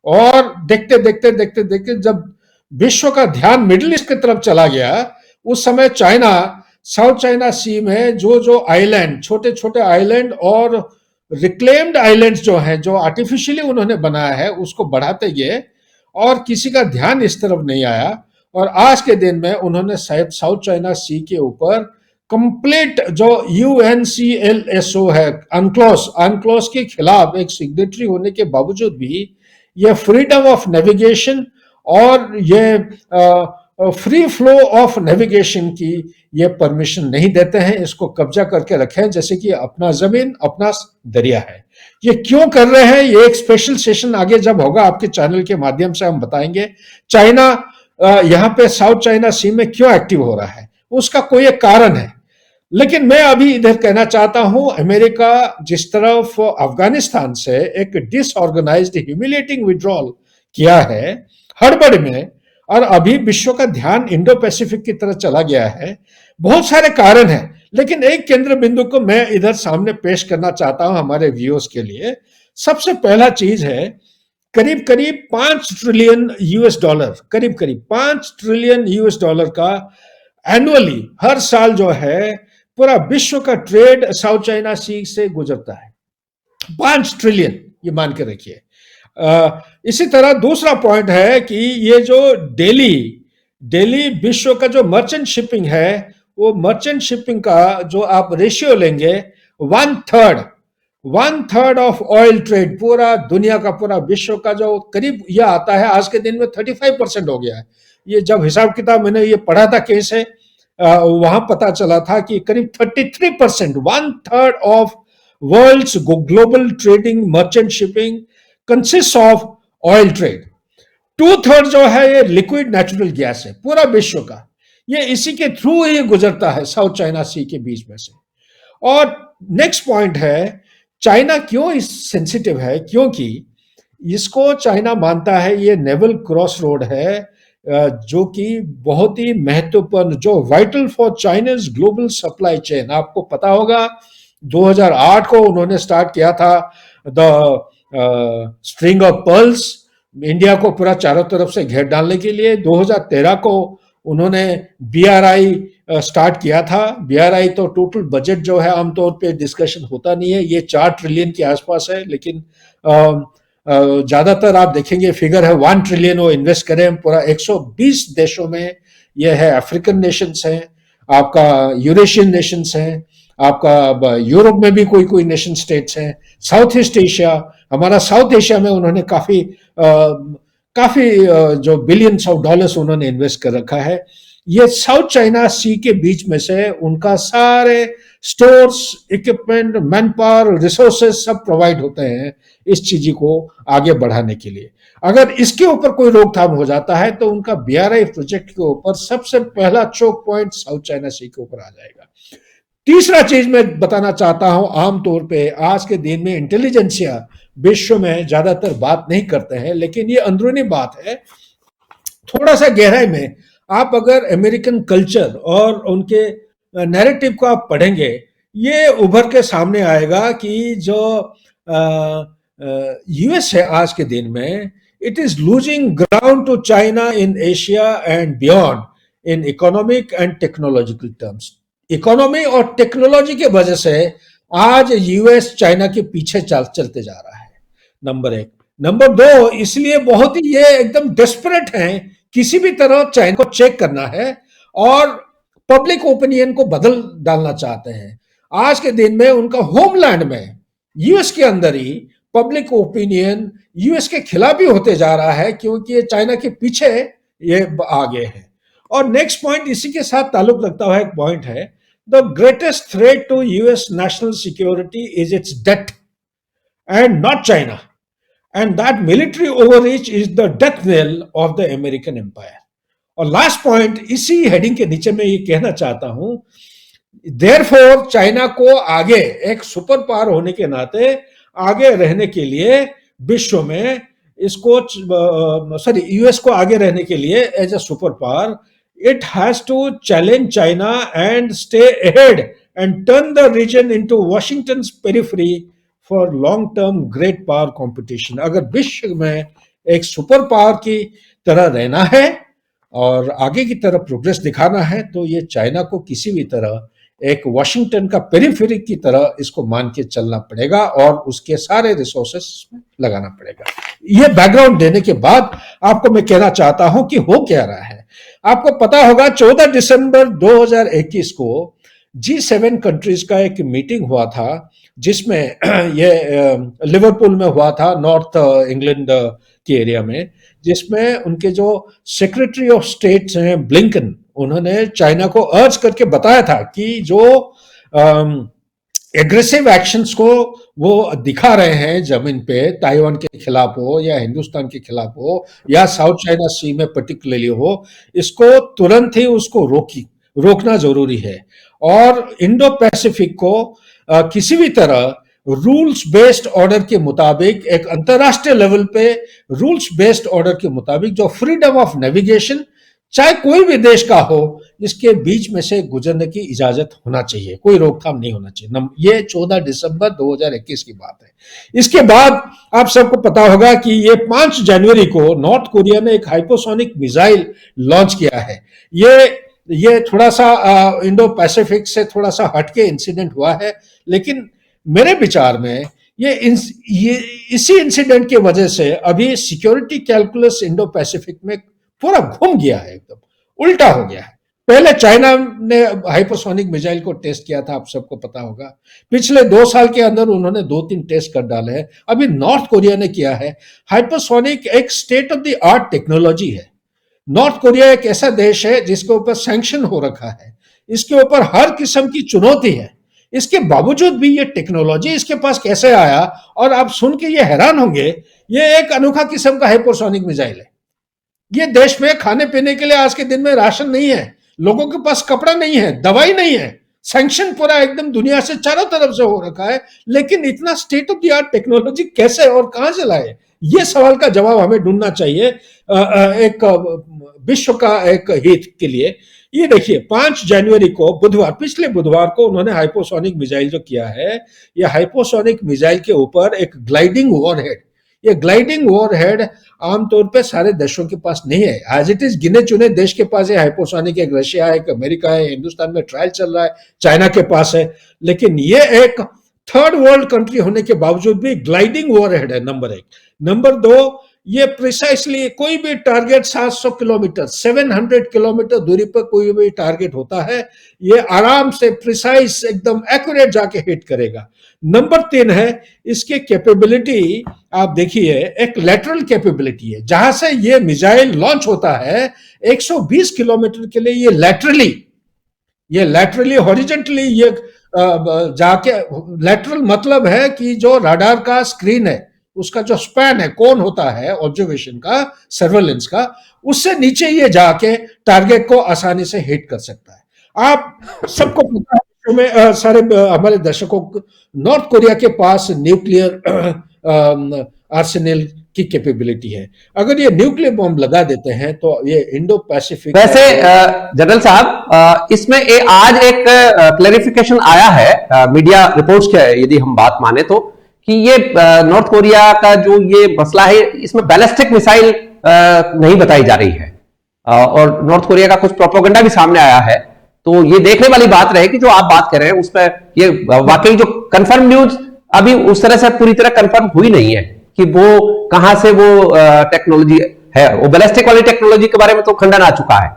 और देखते देखते देखते देखते जब विश्व का ध्यान मिडिल ईस्ट की तरफ चला गया, उस समय चाइना साउथ चाइना सी में जो जो आइलैंड, छोटे छोटे आइलैंड और रिक्लेम्ड आइलैंड्स जो हैं, जो आर्टिफिशियली उन्होंने बनाया है, उसको बढ़ाते गए और किसी का ध्यान इस तरफ नहीं आया। और आज के दिन में उन्होंने साउथ चाइना सी के ऊपर कंप्लीट जो UNCLSO है, अनक्लोस के खिलाफ एक सिग्नेटरी होने के बावजूद भी ये फ्रीडम ऑफ नेविगेशन और ये फ्री फ्लो ऑफ नेविगेशन की ये परमिशन नहीं देते हैं। इसको कब्जा करके रखे हैं जैसे कि अपना जमीन अपना दरिया है। ये क्यों कर रहे हैं, ये एक स्पेशल सेशन आगे जब होगा आपके चैनल के माध्यम से हम बताएंगे। चाइना यहाँ पे साउथ चाइना सी में क्यों एक्टिव हो रहा है, उसका कोई एक कारण है। लेकिन मैं अभी इधर कहना चाहता हूं, अमेरिका जिस तरफ अफगानिस्तान से एक डिसऑर्गेनाइज्ड ह्यूमिलेटिंग विड्रॉल किया है हड़बड़ी में, और अभी विश्व का ध्यान इंडो पैसिफिक की तरफ चला गया है, बहुत सारे कारण हैं। लेकिन एक केंद्र बिंदु को मैं इधर सामने पेश करना चाहता हूं हमारे व्यूअर्स के लिए। सबसे पहला चीज है, करीब करीब $5 ट्रिलियन, करीब करीब $5 ट्रिलियन का एनुअली हर साल जो है पूरा विश्व का ट्रेड साउथ चाइना सी से गुजरता है। 5 ट्रिलियन ये मान के रखिए। इसी तरह दूसरा पॉइंट है कि ये जो डेली विश्व का जो मर्चेंट शिपिंग है, वो मर्चेंट शिपिंग का जो आप रेशियो लेंगे, 1/3 ऑफ ऑयल ट्रेड, पूरा दुनिया का, पूरा विश्व का जो करीब यह आता है, आज के दिन में 35% हो गया है। ये जब हिसाब किताब मैंने ये पढ़ा था केस है, वहां पता चला था कि करीब 33%, 1/3 of world's global trading merchant shipping consist of oil trade. 2/3 जो है ये लिक्विड नेचुरल गैस है पूरा विश्व का, ये इसी के थ्रू ही गुजरता है साउथ चाइना सी के बीच में से। और नेक्स्ट पॉइंट है, चाइना क्यों इस सेंसिटिव है, क्योंकि इसको चाइना मानता है ये नेवल क्रॉस रोड है, जो कि बहुत ही महत्वपूर्ण, जो vital for Chinese global supply chain. आपको पता होगा 2008 को उन्होंने स्टार्ट किया था the string of pearls, India को पूरा चारों तरफ से घेर डालने के लिए। 2013 को उन्होंने BRI स्टार्ट किया था। BRI तो टोटल बजट जो है आमतौर पे डिस्कशन होता नहीं है, ये 4 ट्रिलियन के आसपास है, लेकिन ज्यादातर आप देखेंगे फिगर है 1 ट्रिलियन वो इन्वेस्ट करें पूरा 120 देशों में। ये है अफ्रीकन नेशंस हैं, आपका यूरेशियन नेशंस हैं, आपका यूरोप में भी कोई कोई नेशन स्टेट्स हैं, साउथ ईस्ट एशिया, हमारा साउथ एशिया में उन्होंने काफी जो बिलियंस ऑफ डॉलर्स उन्होंने इन्वेस्ट कर रखा है। ये साउथ चाइना सी के बीच में से उनका सारे stores, equipment, man power, resources सब प्रोवाइड होते हैं इस चीज को आगे बढ़ाने के लिए। अगर इसके ऊपर कोई रोकथाम हो जाता है तो उनका BRI प्रोजेक्ट के ऊपर सबसे पहला चोक पॉइंट साउथ चाइना सी के ऊपर आ जाएगा। तीसरा चीज मैं बताना चाहता हूं, आमतौर पे आज के दिन में इंटेलिजेंसिया विश्व में ज्यादातर बात नहीं करते हैं, लेकिन ये अंदरूनी बात है। थोड़ा सा गहराई में आप अगर अमेरिकन कल्चर और उनके नैरेटिव को आप पढ़ेंगे, ये उभर के सामने आएगा कि जो US है आज के दिन में, it is losing ground to China in Asia and beyond in economic and technological terms. Economy और टेक्नोलॉजी के वजह से आज US चाइना के पीछे चलते जा रहा है। नंबर एक। नंबर दो, इसलिए बहुत ही ये एकदम डेस्परेट हैं, किसी भी तरह चाइना को चेक करना है और पब्लिक ओपिनियन को बदल डालना चाहते हैं। आज के दिन में उनका होमलैंड में, यूएस के अंदर ही पब्लिक ओपिनियन यूएस के खिलाफ ही होते जा रहा है, क्योंकि ये चाइना के पीछे ये आगे है। और नेक्स्ट पॉइंट इसी के साथ ताल्लुक रखता हुआ एक पॉइंट है, the greatest threat to US national security is its debt and not China, and that military overreach is the death nail of the American empire. और लास्ट पॉइंट इसी हेडिंग के नीचे मैं ये कहना चाहता हूं, देयरफॉर चाइना को आगे एक सुपर पावर होने के नाते आगे रहने के लिए विश्व में इसको यूएस को आगे रहने के लिए as a super power, it has to challenge China and stay ahead and turn the region into Washington's periphery for long term great power competition. अगर विश्व में एक सुपर पावर की तरह रहना है और आगे की तरफ प्रोग्रेस दिखाना है, तो ये चाइना को किसी भी तरह एक वॉशिंगटन का पेरिफेरी की तरह इसको मान के चलना पड़ेगा और उसके सारे रिसोर्सेस लगाना पड़ेगा। ये बैकग्राउंड देने के बाद आपको मैं कहना चाहता हूं कि हो क्या रहा है। आपको पता होगा 14 दिसंबर 2021 को G7 कंट्रीज का एक मीटिंग हुआ था, जिसमें ये लिवरपूल में हुआ था, नॉर्थ इंग्लैंड के एरिया में, जिसमें उनके जो सेक्रेटरी ऑफ स्टेट हैं ब्लिंकन, उन्होंने चाइना को अर्ज करके बताया था कि जो एग्रेसिव एक्शंस को वो दिखा रहे हैं जमीन पे, ताइवान के खिलाफ हो या हिंदुस्तान के खिलाफ हो या साउथ चाइना सी में पर्टिकुलरली हो, इसको तुरंत ही उसको रोकना जरूरी है। और इंडो पैसिफिक को किसी भी तरह रूल्स बेस्ड ऑर्डर के मुताबिक, एक अंतरराष्ट्रीय लेवल पे रूल्स बेस्ड ऑर्डर के मुताबिक, जो फ्रीडम ऑफ नेविगेशन चाहे कोई भी देश का हो, इसके बीच में से गुजरने की इजाजत होना चाहिए, कोई रोकथाम नहीं होना चाहिए। ये 14 दिसंबर 2021 की बात है। इसके बाद आप सबको पता होगा कि ये 5 जनवरी को नॉर्थ कोरिया ने एक हाइपोसोनिक मिसाइल लॉन्च किया है। ये थोड़ा सा इंडो पैसिफिक से थोड़ा सा हटके इंसिडेंट हुआ है, लेकिन मेरे विचार में ये इसी इंसिडेंट की वजह से अभी सिक्योरिटी कैलकुलस इंडो पैसिफिक में पूरा घूम गया है, एकदम उल्टा हो गया है। पहले चाइना ने हाइपरसोनिक मिसाइल को टेस्ट किया था, आप सबको पता होगा। पिछले 2 साल के अंदर उन्होंने 2-3 टेस्ट कर डाले हैं। अभी नॉर्थ कोरिया ने किया है। हाइपरसोनिक एक state of the art technology है। नॉर्थ कोरिया एक ऐसा देश है जिसके ऊपर सैंक्शन हो रखा है, इसके ऊपर हर किस्म की चुनौती है। इसके बावजूद भी ये टेक्नोलॉजी इसके पास कैसे आया, और आप सुन के ये हैरान होंगे, ये एक अनोखा किस्म का हाइपरसोनिक मिसाइल है। ये देश में खाने पीने के लिए आज के दिन में राशन नहीं है, लोगों के पास कपड़ा नहीं है, दवाई नहीं है, सैंक्शन पूरा एकदम दुनिया से चारों तरफ से हो रखा है, लेकिन इतना state of the art technology कैसे और कहां से लाए, ये सवाल का जवाब हमें ढूंढना चाहिए एक विश्व का एक हित के लिए। ये देखिए 5 जनवरी को बुधवार, पिछले बुधवार को उन्होंने हाइपोसोनिक मिसाइल जो किया है, ये हाइपोसोनिक मिसाइल के ऊपर एक ग्लाइडिंग वॉरहेड, ये ग्लाइडिंग वॉरहेड आमतौर पे सारे देशों के पास नहीं है। एज इट इज गिने चुने देश के पास है हाइपोसोनिक, एक रशिया है, एक अमेरिका है, हिंदुस्तान में ट्रायल चल रहा है, चाइना के पास है, लेकिन ये एक थर्ड वर्ल्ड कंट्री होने के बावजूद भी ग्लाइडिंग वॉरहेड है, नंबर 1। नंबर 2, ये प्रिसाइसली कोई भी टारगेट 700 किलोमीटर 700 किलोमीटर दूरी पर कोई भी टारगेट होता है, ये आराम से प्रिसाइस एकदम एक्यूरेट जाके हिट करेगा। नंबर 3 है इसके कैपेबिलिटी, आप देखिए एक लैटरल कैपेबिलिटी है, जहां से ये मिसाइल लॉन्च होता है 120 किलोमीटर के लिए ये लैटरली हॉरिजॉन्टली ये जाके, लैटरल मतलब है कि जो रडार का स्क्रीन है उसका जो स्पैन है, कौन होता है ऑब्जर्वेशन का, सर्वेलेंस का, उससे नीचे ये जाके टारगेट को आसानी से हिट कर सकता है। आप सबको पता है में सारे हमारे दर्शकों को, नॉर्थ कोरिया के पास न्यूक्लियर आर्सेनल की कैपेबिलिटी है। अगर ये न्यूक्लियर बॉम्ब लगा देते हैं तो ये इंडो पैसिफिक। वैसे जनरल साहब, इसमें आज एक क्लैरिफिकेशन आया है मीडिया रिपोर्ट्स के, यदि हम बात माने तो, कि ये नॉर्थ कोरिया का जो ये मसला है, इसमें बैलिस्टिक मिसाइल नहीं बताई जा रही है, और नॉर्थ कोरिया का कुछ प्रोपेगेंडा भी सामने आया है। तो ये देखने वाली बात रहे कि जो आप बात कर रहे हैं उस पर ये वाकई जो कंफर्म न्यूज अभी उस तरह से पूरी तरह कंफर्म हुई नहीं है, कि वो कहां से वो टेक्नोलॉजी है। वो बैलिस्टिक वाली टेक्नोलॉजी के बारे में तो खंडन आ चुका है।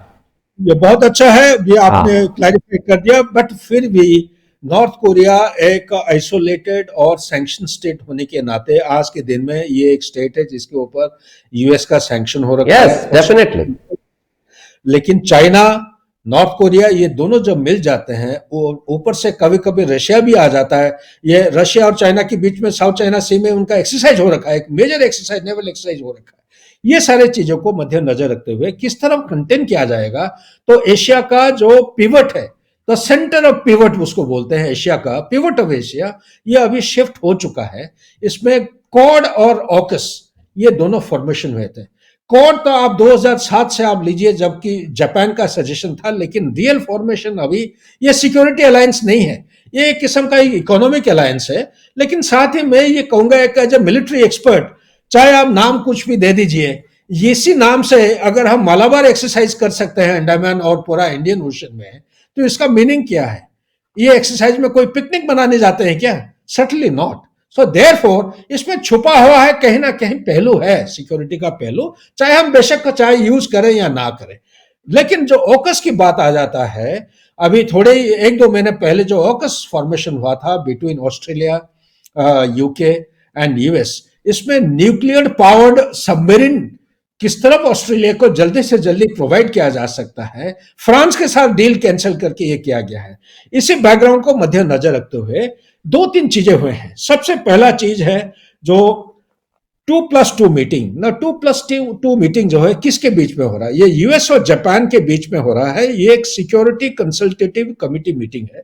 ये बहुत अच्छा है, ये हाँ आपने क्लैरिफाई कर दिया, बट फिर भी नॉर्थ कोरिया एक आइसोलेटेड और सैंक्शन स्टेट होने के नाते आज के दिन में ये एक स्टेट है जिसके ऊपर यूएस का सैंक्शन हो रखा यस है। डेफिनेटली। लेकिन चाइना, नॉर्थ कोरिया, ये दोनों जब मिल जाते हैं, ऊपर से कभी कभी रशिया भी आ जाता है। ये रशिया और चाइना के बीच में साउथ चाइना सी में उनका एक्सरसाइज हो रखा है, एक मेजर एक्सरसाइज, नेवल एक्सरसाइज हो रखा है। ये सारे चीजों को मद्देनजर रखते हुए किस तरफ कंटेन किया जाएगा, तो एशिया का जो पिवट है, द सेंटर ऑफ पिवट उसको बोलते हैं, एशिया का पिवट ऑफ एशिया, ये अभी शिफ्ट हो चुका है। इसमें क्वाड और ऑकस ये दोनों फॉर्मेशन हुए थे। क्वाड तो आप 2007 से आप लीजिए, जबकि जापान का सजेशन था, लेकिन रियल फॉर्मेशन अभी ये सिक्योरिटी अलायंस नहीं है, ये एक किस्म का इकोनॉमिक अलायंस है। लेकिन साथ ही मैं ये कहूंगा एक एज ए मिलिट्री एक्सपर्ट, चाहे आप नाम कुछ भी दे दीजिए, इसी नाम से अगर हम मालाबार एक्सरसाइज कर सकते हैं अंडमान और पूरा इंडियन ओशन में, तो इसका मीनिंग क्या है? ये एक्सरसाइज में कोई पिकनिक मनाने जाते हैं क्या? Certainly not. सो देयरफॉर इसमें छुपा हुआ है कहीं ना कहीं पहलू है, सिक्योरिटी का पहलू, चाहे हम बेशक चाहे यूज करें या ना करें। लेकिन जो ऑकस की बात आ जाता है, अभी थोड़े एक दो महीने पहले जो ऑकस फॉर्मेशन हुआ था between Australia, UK and US, इसमें न्यूक्लियर पावर्ड सबमरीन किस तरफ ऑस्ट्रेलिया को जल्दी से जल्दी प्रोवाइड किया जा सकता है, फ्रांस के साथ डील कैंसिल करके ये किया गया है। इसी बैकग्राउंड को मद्देनजर रखते हुए दो तीन चीजें हुए हैं। सबसे पहला चीज है जो 2+2 मीटिंग ना, 2+2 मीटिंग जो है किसके बीच में हो रहा है? ये यूएस और जापान के बीच में हो रहा है। ये एक सिक्योरिटी कंसल्टेटिव कमिटी मीटिंग है।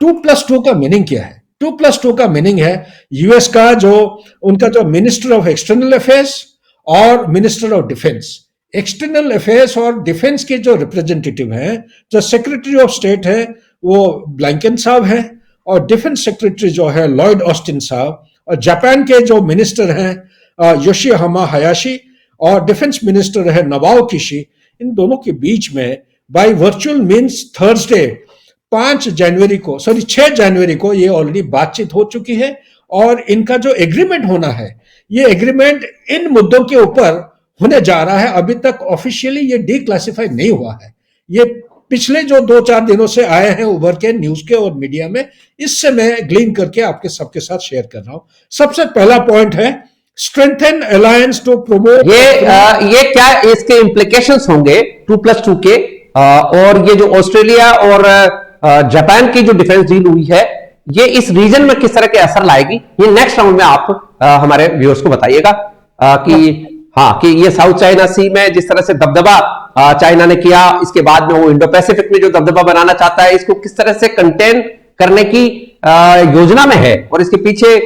2+2 का मीनिंग क्या है? 2+2 का मीनिंग है यूएस का जो उनका जो मिनिस्टर ऑफ एक्सटर्नल अफेयर्स और minister of defence, external affairs और डिफेंस के जो रिप्रेजेंटेटिव हैं, जो सेक्रेटरी ऑफ स्टेट है वो ब्लिंकन साहब है, और डिफेंस सेक्रेटरी जो है लॉयड ऑस्टिन साहब, और जापान के जो मिनिस्टर हैं योशिहामा हयाशी, और डिफेंस मिनिस्टर है नबाओ किशी। इन दोनों के बीच में बाय वर्चुअल मीन्स थर्सडे 6 जनवरी को ये ऑलरेडी बातचीत हो चुकी है, और इनका जो एग्रीमेंट होना है, ये एग्रीमेंट इन मुद्दों के ऊपर होने जा रहा है। अभी तक ऑफिशियली ये डिक्लासिफाई नहीं हुआ है। ये पिछले जो 2-4 दिनों से आए हैं उभर के न्यूज के और मीडिया में, इससे मैं ग्लीन करके आपके सबके साथ शेयर कर रहा हूं। सबसे पहला पॉइंट है स्ट्रेंथन अलायंस टू प्रोमोट। ये क्या इसके इम्प्लीकेशंस होंगे 2+2 के, और ये जो ऑस्ट्रेलिया और जापान की जो डिफेंस डील हुई है, ये इस रीजन में किस तरह के असर लाएगी, ये नेक्स्ट राउंड में आप हमारे व्यूअर्स को बताइएगा कि हाँ, कि ये साउथ चाइना सी में जिस तरह से दबदबा चाइना ने किया, इसके बाद में वो इंडो पैसिफिक में जो दबदबा बनाना चाहता है, इसको किस तरह से कंटेन करने की योजना में है, और इसके पीछे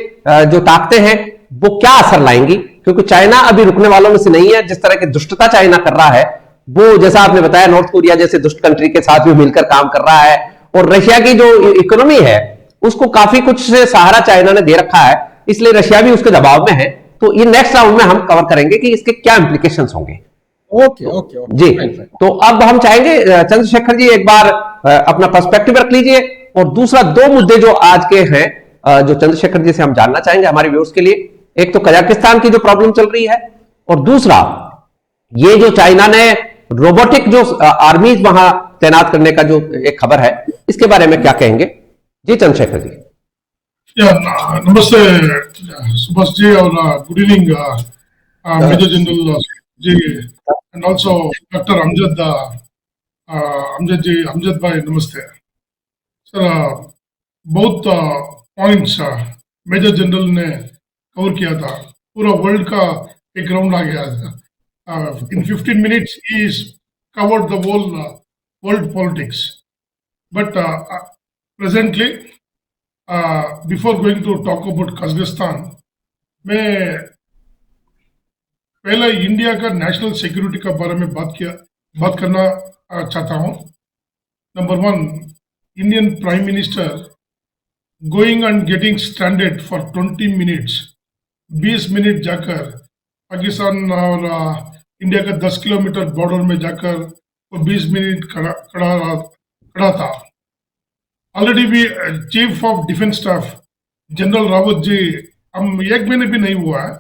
जो ताकतें हैं वो क्या असर लाएंगी, क्योंकि चाइना अभी रुकने वालों में से नहीं है। जिस तरह की दुष्टता चाइना कर रहा है, वो जैसा आपने बताया नॉर्थ कोरिया जैसे दुष्ट कंट्री के साथ भी मिलकर काम कर रहा है, और रशिया की जो इकोनॉमी है उसको काफी कुछ से सहारा चाइना ने दे रखा है, इसलिए रशिया भी उसके दबाव में है। तो ये नेक्स्ट राउंड में हम कवर करेंगे कि इसके क्या इंप्लीकेशंस होंगे। ओके जी, तो अब हम चाहेंगे चंद्रशेखर जी एक बार अपना पर्सपेक्टिव रख लीजिए, और दूसरा 2 मुद्दे जो आज के हैं जो चंद्रशेखर जी से हम जानना चाहेंगे हमारे व्यूअर्स के लिए। एक तो कजाकिस्तान की जो प्रॉब्लम चल रही है, और दूसरा ये जो चाइना ने रोबोटिक जो आर्मीज वहां तैनात करने का जो एक खबर है, इसके बारे में क्या कहेंगे? जी चंद्रशेखर जी। नमस्ते सुभाष जी, और good evening major general ji, and also doctor Amjad ji, Amjad भाई, नमस्ते सर। बहुत पॉइंट्स मेजर जनरल ने कवर किया था, पूरा वर्ल्ड का एक राउंड आ गया था। इन 15 मिनट्स ही is covered the whole world politics, but presently before going to talk about Kazakhstan, मैं पहले इंडिया का नेशनल सिक्योरिटी का बारे में बात करना चाहता हूं। Number 1, Indian prime minister going and getting stranded for 20 minutes, 20 minute जाकर पाकिस्तान और इंडिया का 10 किलोमीटर बॉर्डर में जाकर वो 20 मिनट खड़ा था। ऑलरेडी भी chief of defence staff general Rawat ji, हम 1 महीने भी नहीं हुआ है,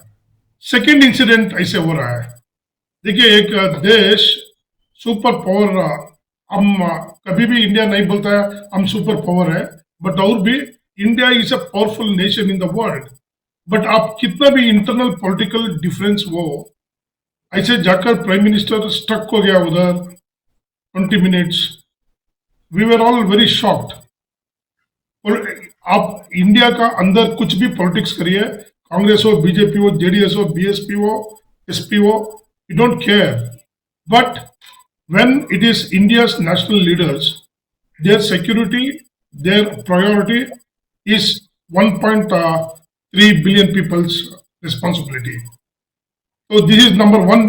सेकेंड इंसिडेंट ऐसे हो रहा है। देखिए, एक देश सुपर पावर, हम कभी भी इंडिया नहीं बोलता है हम सुपर पावर है, बट और भी India is a powerful nation in the world. But आप कितना भी इंटरनल पॉलिटिकल डिफरेंस हो, ऐसे जाकर प्राइम मिनिस्टर स्टक हो गया उधर 20 minutes. We were all very shocked. आप इंडिया का अंदर कुछ भी पॉलिटिक्स करिए, कांग्रेस हो, बीजेपी हो, जेडीएस हो, बीएसपी हो, एसपी हो, you don't care. But when it is India's national leaders, their security, their priority is 1.3 billion people's responsibility. So this is number one.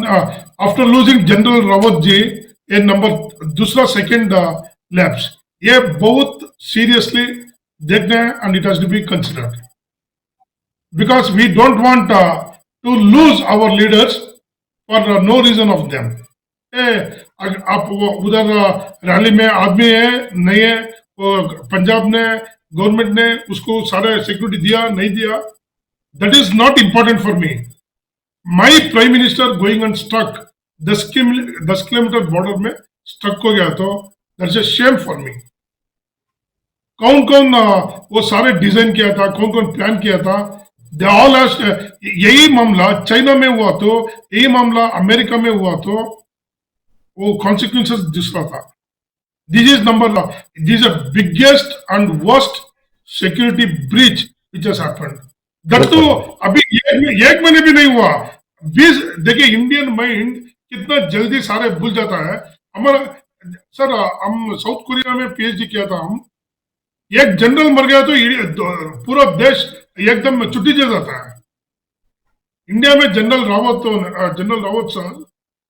After losing General Rawat ji, ये number दूसरा second lapse, ये बहुत seriously देखना है and it has to be considered, because we don't want to lose our leaders for no reason of them. आप उधर rally में आदमी है नहीं है, पंजाब ने गवर्नमेंट ने उसको सारे सिक्योरिटी दिया नहीं दिया, that is not important for me. My prime minister going and stuck 10 kilometre border में स्टक हो गया, तो that is a shame for me. कौन कौन वो सारे डिजाइन किया था, कौन कौन प्लान किया था, दे ऑल यही मामला चाइना में हुआ तो, यही मामला अमेरिका में हुआ तो वो कॉन्सिक्वेंसेस दूसरा था। This is this is biggest and worst security breach which has happened. That तो अभी एक महीने भी नहीं हुआ। 20 देखिए, इंडियन माइंड कितना जल्दी सारे भूल जाता है। हमारा सर, हम साउथ कोरिया में पीएचडी किया था, हम एक जनरल मर गया तो पूरा देश एकदम छुट्टी दे जाता है। इंडिया में general Rawat sir,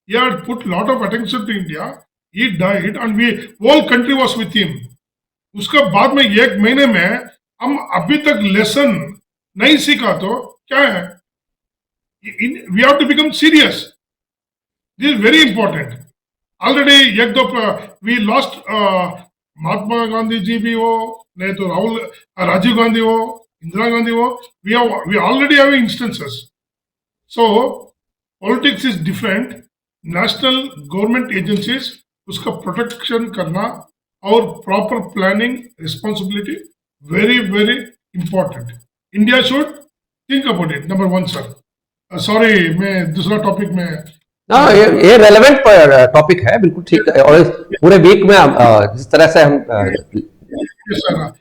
he had put lot of attention to India, he died and we whole country was with him। उसका बाद में एक महीने में हम अभी तक लेसन नहीं सीखा तो क्या है? We have to become serious, this is very important। Already एक दो we lost महात्मा गांधी जी भी हो, नहीं तो राजीव गांधी हो, इंदिरा गांधी हो, we already have instances। so politics is different। National government agencies उसका प्रोटेक्शन करना और proper planning responsibility very very important. India should think about it, number one sir. Sorry, मैं दूसरा टॉपिक में ना, ये रेलेवेंट टॉपिक है, बिल्कुल ठीक है। और इस पूरे वीक में जिस तरह से हम सर,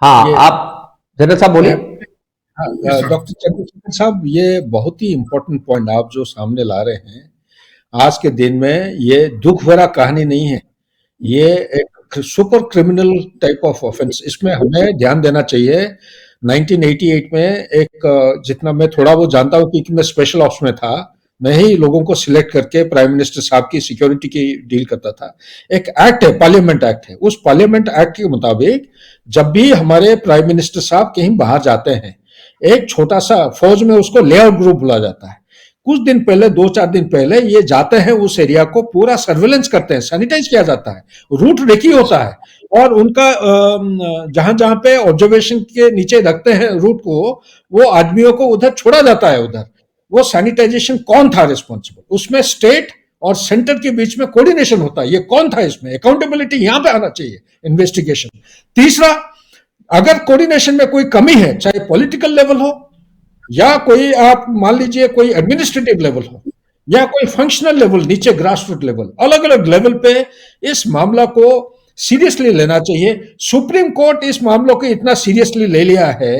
हाँ, आप जनरल साहब बोलिए। डॉक्टर चंद्रशेखर साहब, ये बहुत ही इम्पोर्टेंट पॉइंट आप जो सामने ला रहे हैं आज के दिन में। ये दुख भरा कहानी नहीं है, ये एक super criminal type of offence. इसमें हमें ध्यान देना चाहिए। 1988 में एक, जितना मैं थोड़ा वो जानता हूँ क्योंकि मैं स्पेशल ऑप्स में था, मैं ही लोगों को सिलेक्ट करके प्राइम मिनिस्टर साहब की सिक्योरिटी की डील करता था। एक एक्ट है, पार्लियामेंट एक्ट है। उस पार्लियामेंट एक्ट के मुताबिक जब भी हमारे प्राइम मिनिस्टर साहब कहीं बाहर जाते हैं, एक छोटा सा फौज में उसको लेआउट ग्रुप बुला जाता है। कुछ दिन पहले, 2-4 दिन पहले ये जाते हैं, उस एरिया को पूरा सर्वेलेंस करते हैं, सैनिटाइज किया जाता है, रूट रेकी होता है, और उनका जहां जहां पे ऑब्जर्वेशन के नीचे रखते हैं रूट को, वो आदमियों को उधर छोड़ा जाता है। उधर वो सैनिटाइजेशन कौन था रिस्पॉन्सिबल, उसमें स्टेट और सेंटर के बीच में कोऑर्डिनेशन होता है। ये कौन था, इसमें अकाउंटेबिलिटी यहां पे आना चाहिए, इन्वेस्टिगेशन। तीसरा, अगर कोऑर्डिनेशन में कोई कमी है, चाहे पॉलिटिकल लेवल हो या कोई आप मान लीजिए कोई एडमिनिस्ट्रेटिव लेवल हो या कोई फंक्शनल लेवल, नीचे ग्रास रूट लेवल, अलग अलग लेवल पे इस मामला को सीरियसली लेना चाहिए। सुप्रीम कोर्ट इस मामलों को इतना सीरियसली ले लिया है।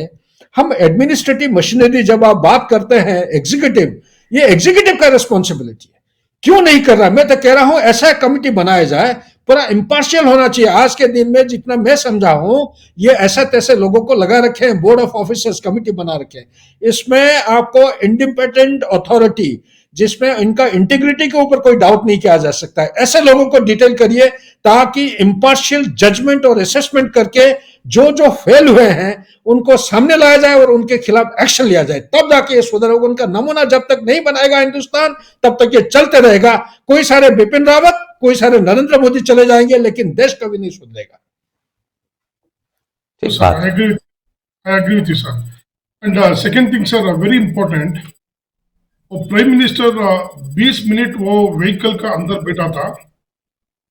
हम एडमिनिस्ट्रेटिव मशीनरी, जब आप बात करते हैं एग्जीक्यूटिव, ये एग्जीक्यूटिव का रिस्पॉन्सिबिलिटी है। क्यों नहीं कर रहा? मैं तो कह रहा हूं ऐसा कमिटी बनाया जाए, पूरा इंपार्शियल होना चाहिए। आज के दिन में जितना मैं समझा हूं, ये ऐसा तैसे लोगों को लगा रखे हैं, बोर्ड ऑफ ऑफिसर्स कमिटी बना रखे हैं। इसमें आपको इंडिपेंडेंट अथॉरिटी, जिसमें इनका इंटीग्रिटी के ऊपर कोई डाउट नहीं किया जा सकता है, ऐसे लोगों को डिटेल करिए ताकि इंपार्शियल जजमेंट और असेसमेंट करके जो जो फेल हुए हैं उनको सामने लाया जाए और उनके खिलाफ एक्शन लिया जाए, तब जाके ये सुधर होगा। उनका नमूना जब तक नहीं बनाएगा हिंदुस्तान, तब तक ये चलते रहेगा। कोई सारे बिपिन रावत, कोई सारे नरेंद्र मोदी चले जाएंगे, लेकिन देश कभी नहीं सुधरेगा। I agree with you, sir। And second thing, sir, very important, वो प्राइम मिनिस्टर 20 मिनट वो व्हीकल का अंदर बैठा था,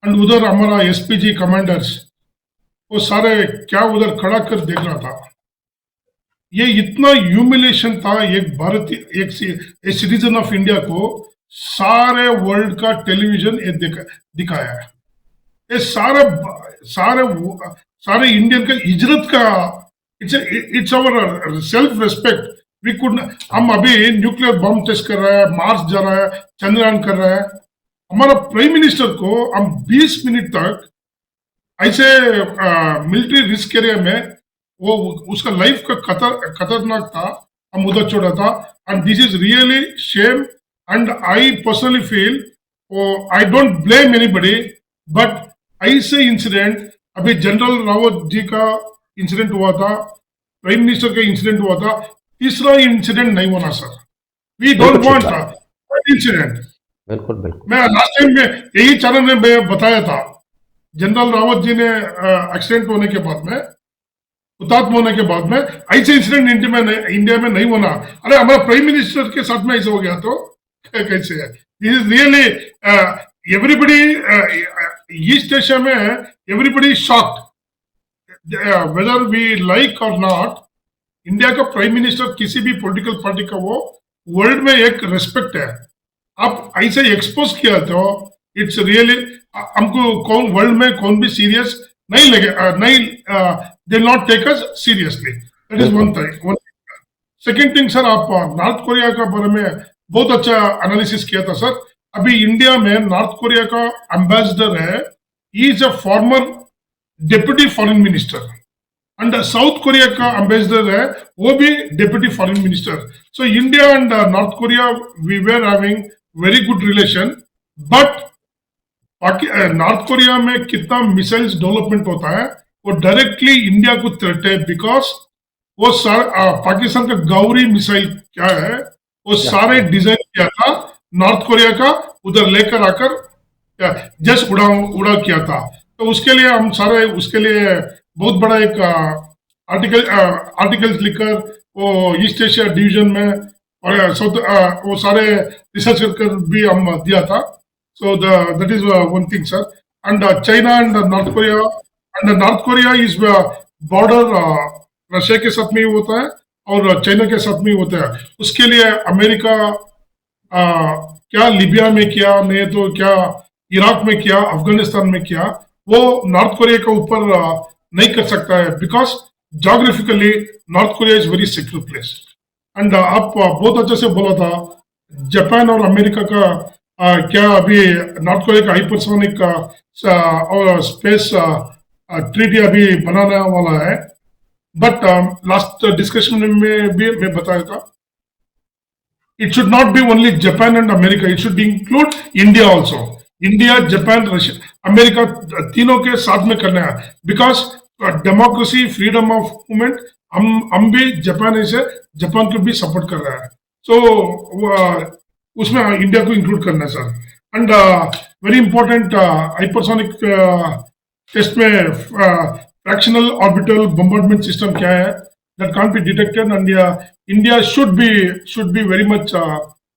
एंड उधर हमारा एसपीजी कमांडर्स वो सारे क्या उधर खड़ा कर देख रहा था। ये इतना ह्यूमिलेशन था एक भारतीय एक सिटीजन ऑफ इंडिया को, सारे वर्ल्ड का टेलीविजन ये दिखाया है। ये सारे सारे सारे इंडियन का इजरत का, it's our self respect. We could, हम अभी न्यूक्लियर बम टेस्ट कर रहे हैं, मार्स जा रहा है, चंद्रयान कर रहा है, हमारा प्राइम मिनिस्टर को हम 20 मिनट तक ऐसे मिलिट्री रिस्क एरिया में, वो उसका लाइफ का खतरनाक था, हम उधर छोड़ा था। And this is really shame, and I personally feel, I don't blame anybody, but ऐसे इंसिडेंट, अभी जनरल रावत जी का इंसिडेंट हुआ था, प्राइम मिनिस्टर का इंसिडेंट हुआ था, तीसरा इंसिडेंट नहीं होना sir. We don't want incident. बिल्कुल बिल्कुल। मैं लास्ट टाइम में यही चैनल में मैं बताया था, जनरल रावत जी ने एक्सीडेंट होने के बाद में, हुतात्मा होने के बाद में, ऐसे इंसिडेंट इंडिया में नहीं होना। अरे हमारा प्राइम मिनिस्टर के साथ में ऐसा हो गया तो कैसे है? This is really everybody, East Asia में everybody shocked, whether we like और नॉट। इंडिया का प्राइम मिनिस्टर किसी भी पॉलिटिकल पार्टी का वो वर्ल्ड में एक रेस्पेक्ट है। आप ऐसे एक्सपोज किया तो इट्स रियली, हमको कौन वर्ल्ड में कौन भी सीरियस नहीं लगे, नहीं, they not take us seriously. That is one thing. Second thing sir, आप नॉर्थ कोरिया का बारे में बहुत अच्छा एनालिसिस किया था सर। अभी इंडिया में नॉर्थ कोरिया का एम्बेसडर है, he is a former deputy foreign minister, and south Korea का एम्बेसडर है, वो भी deputy foreign minister. So India and north Korea we were having very good relation, but north Korea में कितना missiles development होता है वो डायरेक्टली इंडिया को थ्रेट है, बिकॉज वो पाकिस्तान का गौरी मिसाइल क्या है, वो सारे डिजाइन किया था नॉर्थ कोरिया का, उधर लेकर आकर जस्ट उड़ा किया था। तो उसके लिए हम सारे, उसके लिए बहुत बड़ा एक आर्टिकल्स लिखकर वो ईस्ट एशिया डिवीजन में और वो सारे रिसर्च कर भी हम दिया था। So that is one thing sir. And China and north Korea, and north Korea is border Russia के साथ में ही होता है और चाइना के साथ में ही होता है। उसके लिए अमेरिका क्या लीबिया में किया, नहीं तो क्या इराक में किया, अफगानिस्तान में किया, वो नॉर्थ कोरिया के ऊपर नहीं कर सकता है, because geographically north Korea is very secure place. And आप बहुत अच्छे से बोला था, जापान और अमेरिका का क्या अभी नॉर्थ कोरिया का हाइपरसोनिक और स्पेस ट्रीटी अभी बनाने वाला है, बट लास्ट डिस्कशन में भी मैं बताया था, it should not be only Japan and America, it should include India also. India, Japan, Russia, America, तीनों के साथ में करना है, because democracy, freedom of movement, हम भी जापान से जापान को भी सपोर्ट कर रहा है। सो उसमें इंडिया को इंक्लूड करना है sir. And very important, hypersonic test में फ्रैक्शनल ऑर्बिटल बम्बार्डमेंट सिस्टम क्या है, that can't be detected, and India should be very much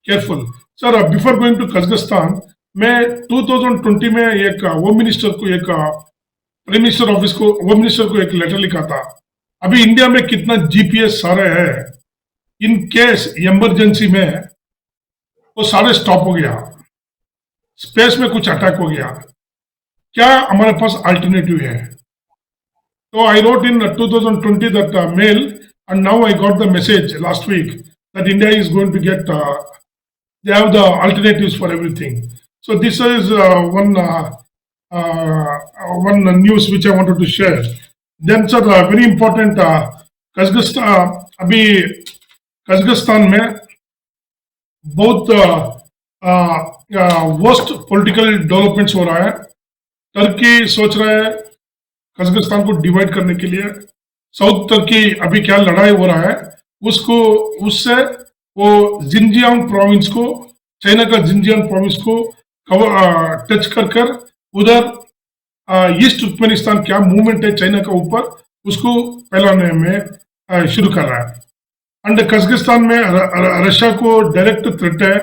careful. Sir, before going to Kazakhstan, मैं 2020 में एक होम मिनिस्टर को, एक प्राइम मिनिस्टर ऑफिस को, home minister को एक लेटर लिखा था। अभी इंडिया में कितना जीपीएस सारे है, इन केस इमरजेंसी में वो सारे स्टॉप हो गया, स्पेस में कुछ अटैक हो गया, क्या हमारे पास अल्टरनेटिव है? So I wrote in 2020 that mail, and now I got the message last week that India is going to get, they have the alternatives for everything. So this is one news which I wanted to share. Then sir, very important, Kazakhstan, अभी Kazakhstan में बहुत worst political developments हो रहा है। Turkey सोच रहा है Kazakhstan को डिवाइड करने के लिए, साउथ टर्की अभी क्या लड़ाई हो रहा है उसको, उससे वो जिनजियांग प्रोविंस को, चाइना का जिनजियांग प्रोविंस को टच कर उधर ईस्ट तुर्कमेनिस्तान क्या मूवमेंट है चाइना का ऊपर, उसको फैलाने में शुरू कर रहा है। एंड कजाकिस्तान में रशिया को डायरेक्ट थ्रेट है।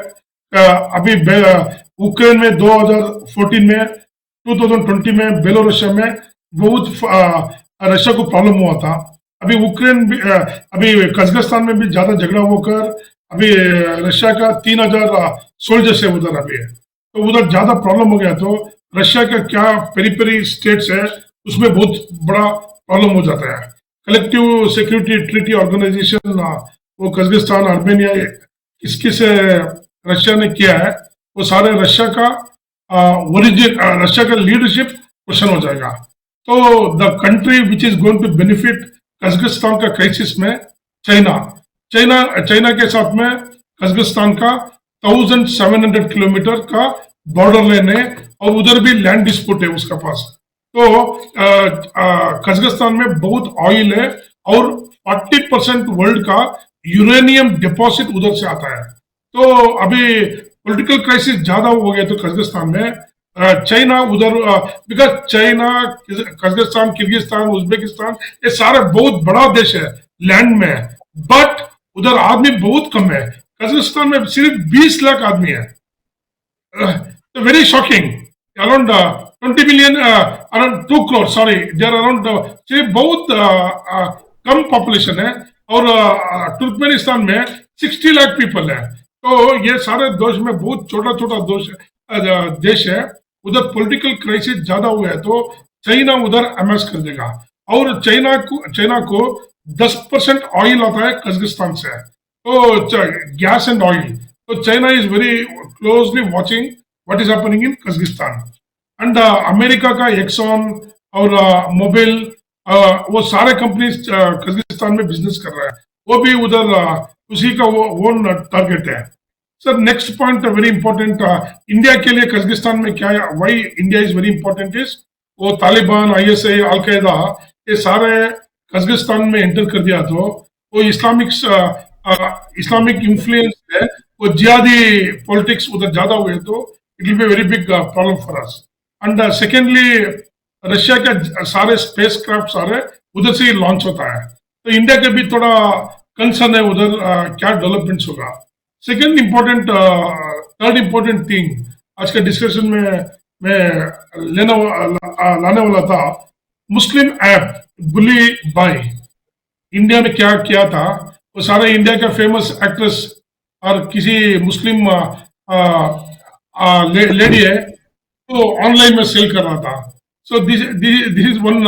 अभी यूक्रेन में 2014 में 2020 में बेलारूसिया में बहुत रशिया को प्रॉब्लम हुआ था। अभी यूक्रेन अभी कजाकिस्तान में भी ज्यादा झगड़ा होकर अभी रशिया का 3000 सोल्जर्स है उधर अभी है, तो उधर ज्यादा प्रॉब्लम हो गया। तो रशिया का क्या पेरीफेरी स्टेट्स है उसमें बहुत बड़ा प्रॉब्लम हो जाता है। कलेक्टिव सिक्योरिटी ट्रीटी ऑर्गेनाइजेशन वो कजाकिस्तान आर्मेनिया इसके से रशिया ने किया है, वो सारे रशिया का ओरिजिन रशिया का लीडरशिप क्वेश्चन हो जाएगा। तो the country which is going to benefit Kazakhstan का क्राइसिस में चाइना के साथ में कजाकिस्तान का 1700 किलोमीटर का बॉर्डर लाइन है और उधर भी लैंड डिस्प्यूट है उसका पास। तो कजाकिस्तान में बहुत ऑयल है और 40% वर्ल्ड का यूरेनियम डिपॉजिट उधर से आता है। तो अभी पॉलिटिकल क्राइसिस ज्यादा हो गया तो कजाकिस्तान में चाइना उधर because China Kazakhstan Kyrgyzstan Uzbekistan ये सारे बहुत बड़ा देश है लैंड में, बट उधर आदमी बहुत कम है। कजाकिस्तान में सिर्फ 20 लाख आदमी है। तो very shocking, around 20 million around 2 crore sorry there around सिर्फ बहुत कम पॉपुलेशन है। और तुर्कमेनिस्तान में 60 लाख पीपल है। तो ये सारे देश में बहुत छोटा छोटा देश है। उधर पॉलिटिकल क्राइसिस ज्यादा हुआ है तो चाइना उधर अमेज कर देगा। और चाइना को 10% ऑयल आता है कजाकिस्तान से, तो गैस एंड ऑयल। तो China is very closely watching what is happening in Kazakhstan. And America का एक्सॉन और मोबिल वो सारे कंपनीज कजाकिस्तान में बिजनेस कर रहा है, वो भी उधर उसी का वो ओन टारगेट है। Sir next point very important India के लिए कजाकिस्तान में क्या है, why India is very important is वो तालिबान ISI अलकायदा ये सारे कजाकिस्तान में एंटर कर दिया तो वो इस्लामिक इन्फ्लुएंस है, वो जिहादी पॉलिटिक्स उधर ज्यादा हुए तो it will be very big problem for us. And secondly Russia के सारे स्पेस क्राफ्ट सारे उधर से ही लॉन्च होता है, तो इंडिया के भी थोड़ा कंसर्न है उधर क्या डेवलपमेंट्स होगा। Second important third important thing आज के डिस्कशन में मैं लाने वाला था, मुस्लिम ऐप बुली बाई इंडिया में क्या किया था। वो सारे इंडिया का फेमस एक्ट्रेस और किसी मुस्लिम लेडी है तो ऑनलाइन में सेल कर रहा था। So this is one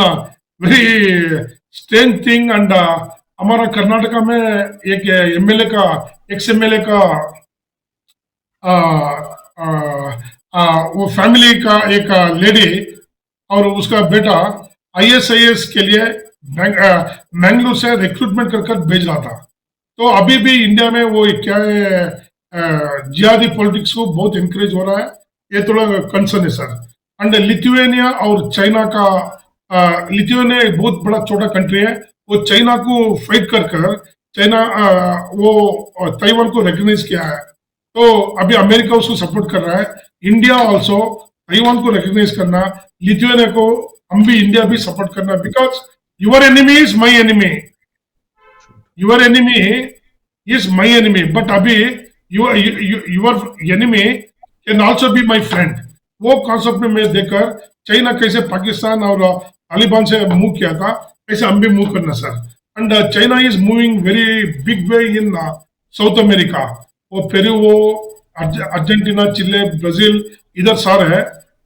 very strange thing. And हमारा कर्नाटका में एक एक्स एमएलए का वो फैमिली का एक लेडी और उसका बेटा ISIS के लिए मैंगलोर से रिक्रूटमेंट कर भेज रहा था। तो अभी भी इंडिया में वो क्या है जिहादी पॉलिटिक्स को बहुत इंकरेज हो रहा है, ये थोड़ा कंसर्न है सर। एंड लिथुआनिया और चाइना का लिथुआनिया एक बहुत बड़ा छोटा कंट्री है, वो चाइना को फाइट कर चाइना वो ताइवान को रिकॉग्नाइज किया है। तो अभी अमेरिका उसको सपोर्ट कर रहा है, इंडिया ऑल्सो ताइवान को रिकॉग्नाइज करना, लिथुआनिया को हम भी इंडिया भी सपोर्ट करना, because your enemy is my enemy, your enemy is my enemy, but अभी your enemy can also be my friend. वो कॉन्सेप्ट में मैं देखकर चाइना कैसे पाकिस्तान और तालिबान से मूव किया था ऐसे हम भी मूव करना sir. And China is moving very big way in south America, वो पेरू वो अर्जेंटीना चिले ब्राजील इधर सारे है।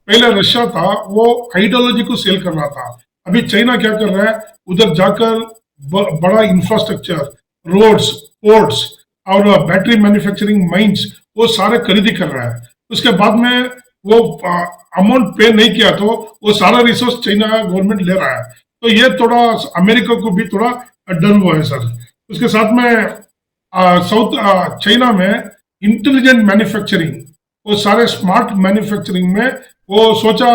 पहले रशिया था वो आइडियोलॉजी को सेल कर रहा था, अभी चाइना क्या कर रहा है उधर जाकर बड़ा इंफ्रास्ट्रक्चर रोड्स पोर्ट्स और बैटरी मैन्युफैक्चरिंग माइंस वो सारे खरीदी कर रहा है। उसके बाद में वो अमाउंट पे नहीं किया तो वो सारा रिसोर्स चाइना गवर्नमेंट ले रहा है। तो ये थोड़ा अमेरिका को भी थोड़ा डर हुआ है सर। उसके साथ में साउथ चाइना में इंटेलिजेंट मैन्युफैक्चरिंग वो सारे स्मार्ट मैन्युफैक्चरिंग में वो सोचा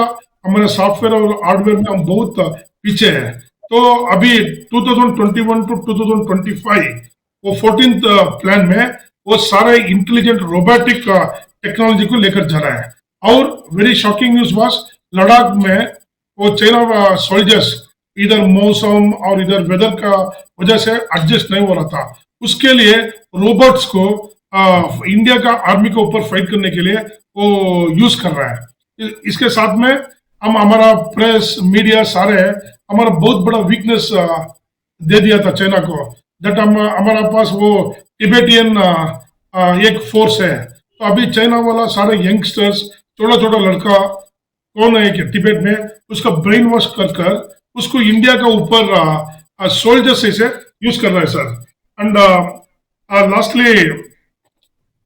हमारे सॉफ्टवेयर और हार्डवेयर में हम बहुत पीछे हैं। तो अभी 2021 टू 2025 वो 14th प्लान में वो सारे इंटेलिजेंट रोबोटिक टेक्नोलॉजी को लेकर जा रहा है। और very shocking news was Ladakh में वो चाइना सोल्जर्स इधर मौसम और इधर वेदर का वजह से एडजस्ट नहीं हो रहा था, उसके लिए रोबोट्स को इंडिया का आर्मी के ऊपर फाइट करने के लिए वो यूज कर रहा है। इसके साथ में हम हमारा प्रेस मीडिया सारे हमारा बहुत बड़ा वीकनेस दे दिया था चाइना को, दैट हम हमारा पास वो टिबेटियन एक फोर्स है। तो अभी चाइना वाला सारे यंगस्टर्स, छोटा छोटा लड़का कौन है कि तिब्बत में, उसका ब्रेन वॉश कर कर उसको इंडिया का ऊपर सोल्जर्स से यूज कर रहा है सर। एंड लास्टली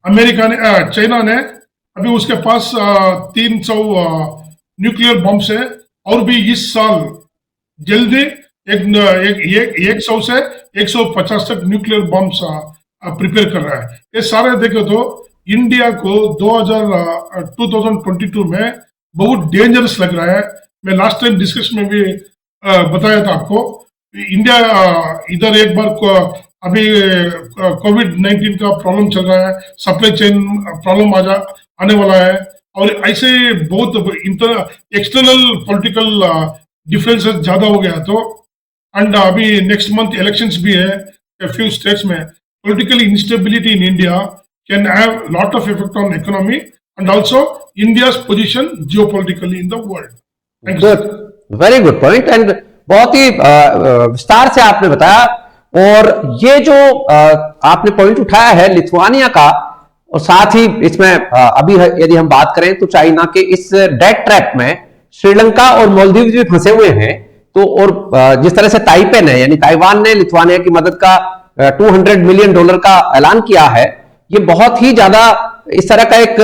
अमेरिका ने चाइना ने अभी उसके पास 300 न्यूक्लियर बॉम्ब्स है, और भी इस साल जल्दी एक 100 से 150 तक न्यूक्लियर बॉम्ब्स प्रिपेयर कर रहा है। ये सारे देखे तो इंडिया को 2022 में बहुत डेंजरस लग रहा है। मैं लास्ट टाइम डिस्कशन में भी बताया था आपको, इंडिया इधर एक बार अभी कोविड-19 का प्रॉब्लम चल रहा है, सप्लाई चेन प्रॉब्लम आने वाला है, और ऐसे बहुत एक्सटर्नल पॉलिटिकल डिफरेंसेस ज्यादा हो गया। तो एंड अभी नेक्स्ट मंथ इलेक्शंस भी है फ्यू स्टेट्स में। Political instability in India can have lot of effect on economy and also India's position geopolitically in the world. Good, very good point, and बहुत ही विस्तार से आपने बताया। और ये जो आपने पॉइंट उठाया है लिथुआनिया का, और साथ ही इसमें अभी यदि हम बात करें तो चाइना के इस डेट ट्रैप में श्रीलंका और मालदीव भी फंसे हुए हैं। तो और जिस तरह से ताइपेन है यानी ताइवान ने लिथुआनिया की मदद का $200 मिलियन का ऐलान किया है, ये बहुत ही ज्यादा इस तरह का एक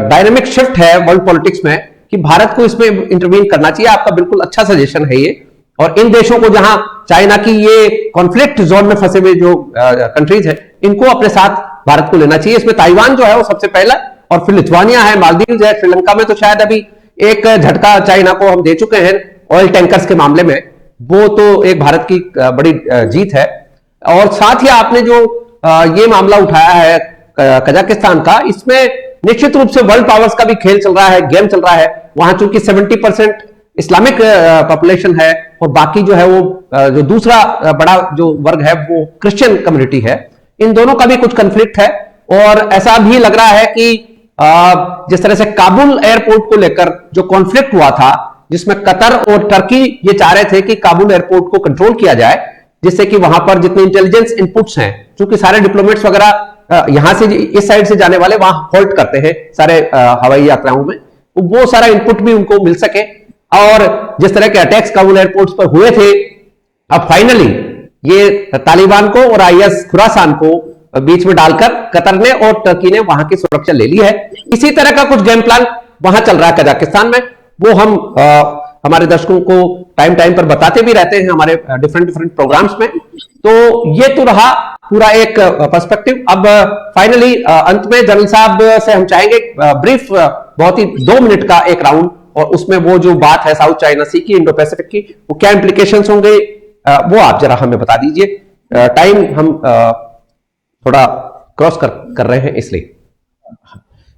डायनेमिक शिफ्ट है वर्ल्ड पॉलिटिक्स में कि भारत को इसमें इंटरवीन करना चाहिए। आपका बिल्कुल अच्छा सजेशन है ये। और इन देशों को, जहां चाइना की ये कॉन्फ्लिक्ट जोन में फंसे हुए जो कंट्रीज है, इनको अपने साथ भारत को लेना चाहिए। इसमें ताइवान जो है वो सबसे पहला, और फिर लिथुआनिया है, मालदीव है, श्रीलंका में तो शायद अभी एक झटका चाइना को हम दे चुके हैं ऑयल टैंकर्स के मामले में, वो तो एक भारत की बड़ी जीत है। और साथ ही आपने जो ये मामला उठाया है कजाकिस्तान का, इसमें निश्चित रूप से वर्ल्ड पावर्स का भी खेल चल रहा है, गेम चल रहा है। वहां चूंकि 70% इस्लामिक पॉपुलेशन है, और बाकी जो है वो जो दूसरा बड़ा जो वर्ग है वो क्रिश्चियन कम्युनिटी है। इन दोनों का भी कुछ कंफ्लिक्ट है, और ऐसा भी लग रहा है कि जिस तरह से काबुल एयरपोर्ट को लेकर जो कॉन्फ्लिक्ट हुआ था, जिसमें कतर और टर्की ये चाह रहे थे कि काबुल एयरपोर्ट को कंट्रोल किया जाए, जिससे कि वहां पर जितने इंटेलिजेंस इनपुट्स हैं, क्योंकि सारे डिप्लोमेट्स वगैरह यहां से इस साइड से जाने वाले वहां होल्ड करते हैं सारे हवाई यात्राओं में, वो सारा इनपुट भी उनको मिल सके। और जिस तरह के अटैक्स काबुल एयरपोर्ट्स पर हुए थे, अब फाइनली ये तालिबान को और आईएस खुरासान को बीच में डालकर कतर ने और टर्की ने वहां की सुरक्षा ले ली है। इसी तरह का कुछ गेम प्लान वहां चल रहा है कजाकिस्तान में, वो हम हमारे दर्शकों को टाइम टाइम पर बताते भी रहते हैं हमारे डिफरेंट प्रोग्राम्स में। तो ये तो रहा पूरा एक पर्सपेक्टिव। अब फाइनली अंत में जनरल साहब से हम चाहेंगे ब्रीफ, बहुत ही 2 मिनट का एक राउंड, और उसमें वो जो बात है साउथ चाइना सी की, इंडो पैसिफिक की, वो क्या इंप्लीकेशंस होंगे वो आप जरा हमें बता दीजिए। टाइम हम थोड़ा क्रॉस कर रहे हैं इसलिए।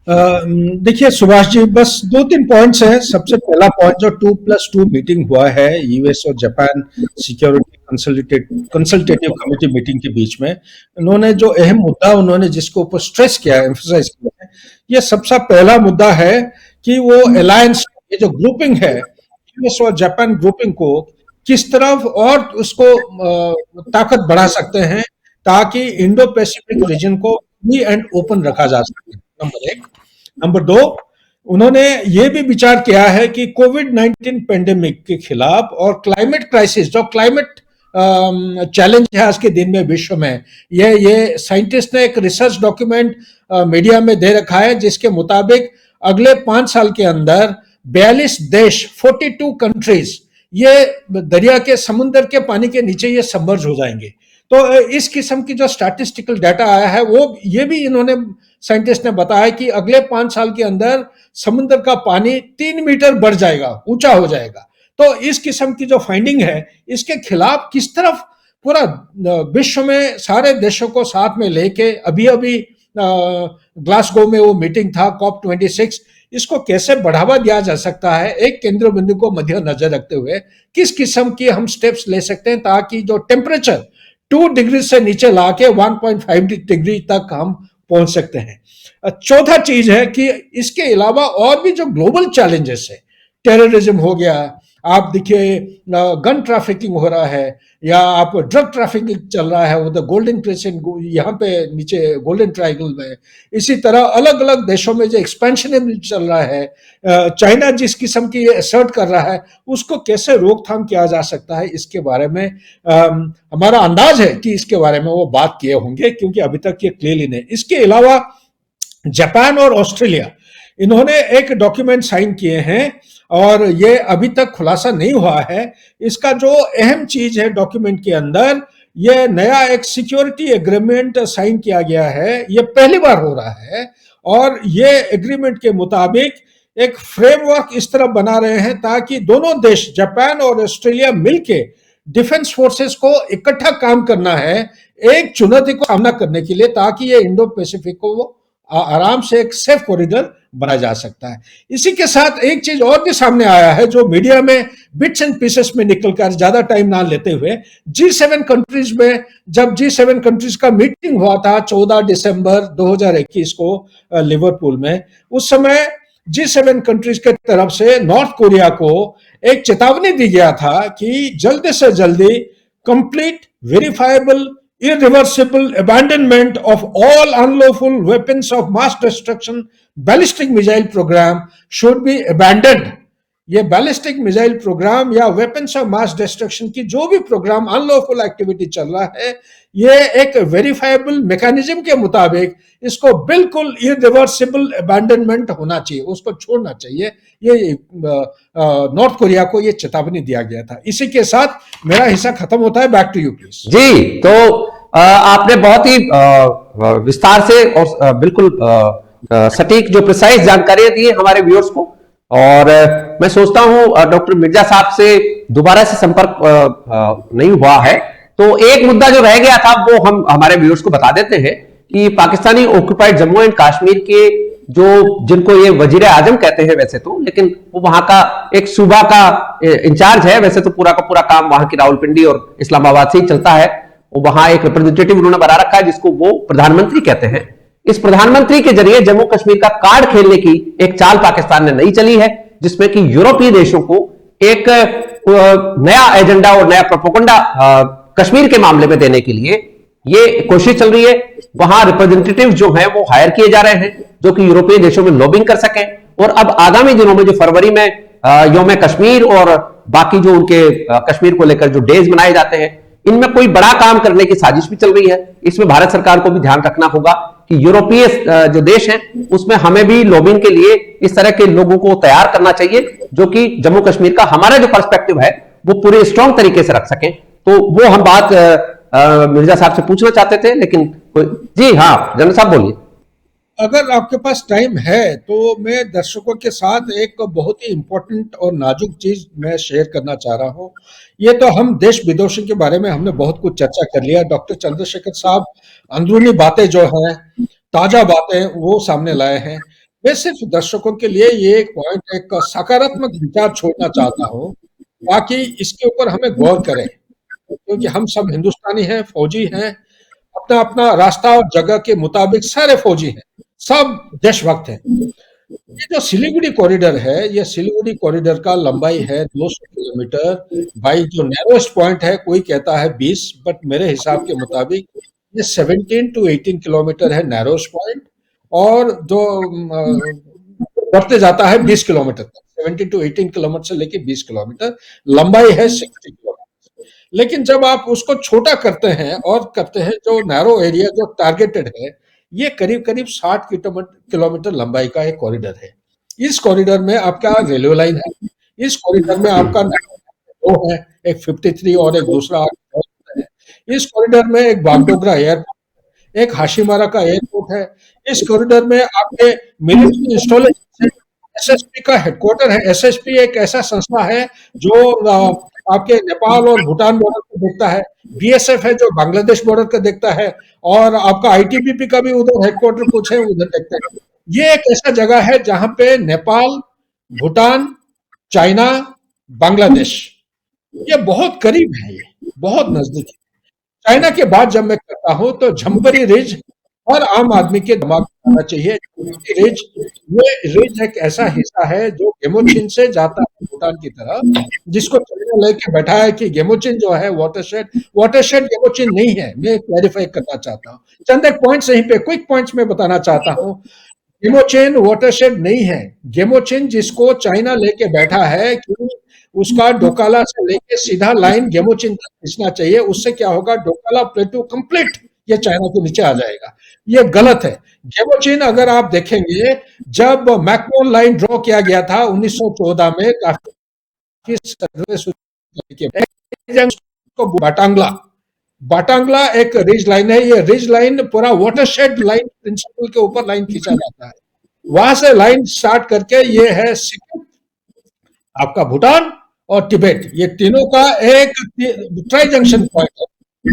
देखिए सुभाष जी, बस 2-3 पॉइंट्स हैं। सबसे पहला पॉइंट, जो 2+2 मीटिंग हुआ है यूएस और Japan security consultative committee meeting के बीच में, उन्होंने जो अहम मुद्दा उन्होंने जिसके ऊपर स्ट्रेस किया, एम्फसाइज किया है, ये सबसे पहला मुद्दा है कि वो अलायंस, ये जो ग्रुपिंग है यूएस और जापान ग्रुपिंग को किस तरफ और उसको ताकत बढ़ा सकते हैं ताकि इंडो पैसिफिक रीजन को फ्री एंड ओपन रखा जा सके, नंबर 1। नंबर 2, उन्होंने ये भी विचार किया है कि कोविड-19 पेंडेमिक के खिलाफ और क्लाइमेट क्राइसिस, जो क्लाइमेट चैलेंज है आज के दिन में विश्व में, ये साइंटिस्ट ने एक रिसर्च डॉक्यूमेंट मीडिया में दे रखा है, जिसके मुताबिक अगले 5 साल के अंदर 42 देश, 42 कंट्रीज, ये दरिया के, समुद्र के पानी के नीचे ये सबमर्ज हो जाएंगे। तो इस किस्म की जो स्टैटिस्टिकल डाटा आया है, वो ये भी इन्होंने, साइंटिस्ट ने बताया कि अगले 5 साल के अंदर समुद्र का पानी 3 मीटर बढ़ जाएगा, ऊंचा हो जाएगा। तो इस किस्म की जो फाइंडिंग है, इसके खिलाफ किस तरफ पूरा विश्व में सारे देशों को साथ में लेके, अभी ग्लासगो में वो मीटिंग था COP26, इसको कैसे बढ़ावा दिया जा सकता है, एक केंद्र बिंदु को मध्य नजर रखते हुए किस किस्म की हम स्टेप्स ले सकते हैं ताकि जो 2 डिग्री से नीचे लाके 1.5 डिग्री तक हम पहुंच सकते हैं। चौथा चीज है कि इसके अलावा और भी जो ग्लोबल चैलेंजेस है, टेररिज्म हो गया, आप देखिए गन ट्रैफिकिंग हो रहा है, या आप ड्रग ट्रैफिकिंग चल रहा है उधर गोल्डन क्रेसेंट यहाँ पे नीचे गोल्डन ट्रायंगल में, इसी तरह अलग अलग देशों में जो एक्सपेंशनिज्म चल रहा है, चाइना जिस किस्म की असर्ट कर रहा है, उसको कैसे रोकथाम किया जा सकता है, इसके बारे में हमारा अंदाज है कि इसके बारे में वो बात किए होंगे, क्योंकि अभी तक ये क्लियरली नहीं। इसके अलावा जापान और ऑस्ट्रेलिया, इन्होंने एक डॉक्यूमेंट साइन किए हैं और ये अभी तक खुलासा नहीं हुआ है। इसका जो अहम चीज है डॉक्यूमेंट के अंदर, ये नया एक सिक्योरिटी एग्रीमेंट साइन किया गया है, ये पहली बार हो रहा है, और ये एग्रीमेंट के मुताबिक एक फ्रेमवर्क इस तरह बना रहे हैं ताकि दोनों देश जापान और ऑस्ट्रेलिया मिलके डिफेंस फोर्सेस को इकट्ठा काम करना है एक चुनौती को सामना करने के लिए, ताकि ये इंडो पैसिफिक को आराम से एक सेफ कॉरिडोर बना जा सकता है। इसी के साथ एक चीज और भी सामने आया है जो मीडिया में बिट्स एंड पीसेस में निकलकर, ज्यादा टाइम ना लेते हुए, G7 कंट्रीज में जब G7 कंट्रीज का मीटिंग हुआ था 14 दिसंबर 2021 को लिवरपूल में, उस समय G7 कंट्रीज के तरफ से नॉर्थ कोरिया को एक चेतावनी दी गया था कि जल्दी से जल्दी complete, verifiable, irreversible abandonment of all unlawful weapons of mass destruction ballistic missile program should be abandoned। ये बैलिस्टिक मिसाइल प्रोग्राम या वेपन्स ऑफ मास डिस्ट्रक्शन की जो भी प्रोग्राम अनलॉफुल एक्टिविटी चल रहा है, ये एक वेरीफाइबल मैकेनिज्म के मुताबिक इसको बिल्कुल इरिवर्सिबल अबैंडनमेंट होना चाहिए, उसको छोड़ना चाहिए। ये नॉर्थ कोरिया को ये चेतावनी दिया गया था। इसी के साथ मेरा हिस्सा खत्म होता है। Back to you please. जी, तो आपने बहुत ही विस्तार से और बिल्कुल सटीक जो प्रिसाइज जानकारियां दी हमारे व्यूअर्स को, और मैं सोचता हूं डॉक्टर मिर्जा साहब से दोबारा से संपर्क नहीं हुआ है, तो एक मुद्दा जो रह गया था वो हम हमारे व्यूअर्स को बता देते हैं कि पाकिस्तानी ऑक्युपाइड जम्मू एंड कश्मीर के जो, जिनको ये वजीर आजम कहते हैं वैसे तो, लेकिन वो वहां का एक सूबा का इंचार्ज है, वैसे तो पूरा का पूरा काम वहां की रावलपिंडी और इस्लामाबाद से ही चलता है। वहां एक रिप्रेजेंटेटिव उन्होंने बना रखा है जिसको वो प्रधानमंत्री कहते हैं। इस प्रधानमंत्री के जरिए जम्मू कश्मीर का कार्ड खेलने की एक चाल पाकिस्तान ने नई चली है, जिसमें कि यूरोपीय देशों को एक नया एजेंडा और नया प्रोपोगंडा कश्मीर के मामले में देने के लिए ये कोशिश चल रही है। वहां रिप्रेजेंटेटिव जो हैं वो हायर किए जा रहे हैं जो कि यूरोपीय देशों में लॉबिंग कर सकें, और अब आगामी दिनों में जो फरवरी में यौम कश्मीर और बाकी जो उनके कश्मीर को लेकर जो डेज मनाए जाते हैं, इनमें कोई बड़ा काम करने की साजिश भी चल रही है। इसमें भारत सरकार को भी ध्यान रखना होगा कि यूरोपीय जो देश हैं उसमें हमें भी लॉबिंग के लिए इस तरह के लोगों को तैयार करना चाहिए जो कि जम्मू कश्मीर का हमारा जो पर्सपेक्टिव है वो पूरे स्ट्रांग तरीके से रख सकें। तो वो हम बात मिर्जा साहब से पूछना चाहते थे, लेकिन जी हाँ जनरल साहब बोलिए। अगर आपके पास टाइम है तो मैं दर्शकों के साथ एक बहुत ही इंपॉर्टेंट और नाजुक चीज मैं शेयर करना चाह रहा हूँ। ये तो हम देश विदेशों के बारे में हमने बहुत कुछ चर्चा कर लिया। डॉक्टर चंद्रशेखर साहब अंदरूनी बातें जो हैं, ताजा बातें वो सामने लाए हैं। मैं सिर्फ दर्शकों के लिए ये एक पॉइंट, एक सकारात्मक विचार छोड़ना चाहता हूँ ताकि इसके ऊपर हमें गौर करें, क्योंकि हम सब हिंदुस्तानी हैं, फौजी हैं, अपना अपना रास्ता और जगह के मुताबिक सारे फौजी हैं, सब देशभक्त हैं। ये जो सिलीगुड़ी कॉरिडोर है, ये सिलीगुड़ी कॉरिडोर का लंबाई है 200 किलोमीटर बाई जो नैरोएस्ट पॉइंट है कोई कहता है 20, बट मेरे हिसाब के मुताबिक ये 17 to 18 किलोमीटर है नैरोएस्ट पॉइंट, और जो बढ़ते जाता है 20 किलोमीटर तक। 17 to 18 किलोमीटर से लेके 20 किलोमीटर लंबाई है 60 किलोमीटर। लेकिन जब आप उसको छोटा करते हैं और करते हैं जो नैरो एरिया जो टारगेटेड है, ये करीब करीब 60 किलोमीटर लंबाई का एक कॉरिडोर है। इस कॉरिडोर में आपका रेलवे लाइन है, इस कॉरिडोर में आपका दो है, एक 53 और एक दूसरा है। इस कॉरिडोर में एक बागडोगरा एयरपोर्ट, एक हाशिमारा का एयरपोर्ट है। इस कॉरिडोर में आपके मिलिट्री इंस्टॉलेशन, एसएसपी का हेडक्वार्टर है। एसएसपी एक ऐसा संस्था है जो आपके नेपाल और भूटान बॉर्डर को देखता है। बीएसएफ है जो बांग्लादेश बॉर्डर को देखता है, और आपका आईटीबीपी का भी उधर हेडक्वार्टर कुछ है, उधर देखता है। ये एक ऐसा जगह है जहां पे नेपाल, भूटान, चाइना, बांग्लादेश ये बहुत करीब है, ये बहुत नजदीक है। चाइना के बाद जब मैं करता हूं तो झम्परी रिज हर आम आदमी के दिमाग में आना चाहिए। झम्परी रिज, ये रिज एक ऐसा हिस्सा है जो गेमोचिन से जाता है भूटान की तरफ, जिसको चाइना लेके बैठा है कि गेमोचिन जो है वाटरशेड गेमोचिन नहीं है। मैं क्लैरिफाई करना चाहता हूँ, चंद एक पॉइंट्स यहीं पे क्विक पॉइंट्स में बताना चाहता हूँ। गेमोचेन वाटरशेड नहीं है। गेमोचेन जिसको चाइना लेके बैठा है कि उसका डोकाला से लेके सीधा लाइन गेमोचेन तक खींचना चाहिए, उससे क्या होगा, डोकाला प्लेटू कंप्लीट ये चाइना के नीचे आ जाएगा। ये गलत है। गेमोचेन अगर आप देखेंगे, जब मैकमोहन लाइन ड्रॉ किया गया था 1914 में, काफी सर्वे बाटांगला बाटांगला एक रिज लाइन है। ये रिज लाइन पूरा वाटरशेड लाइन प्रिंसिपल के ऊपर लाइन खींचा जाता है। वहां से लाइन स्टार्ट करके ये है सिक्किम, आपका भूटान और तिब्बत, ये तीनों का एक ट्राई जंक्शन पॉइंट है।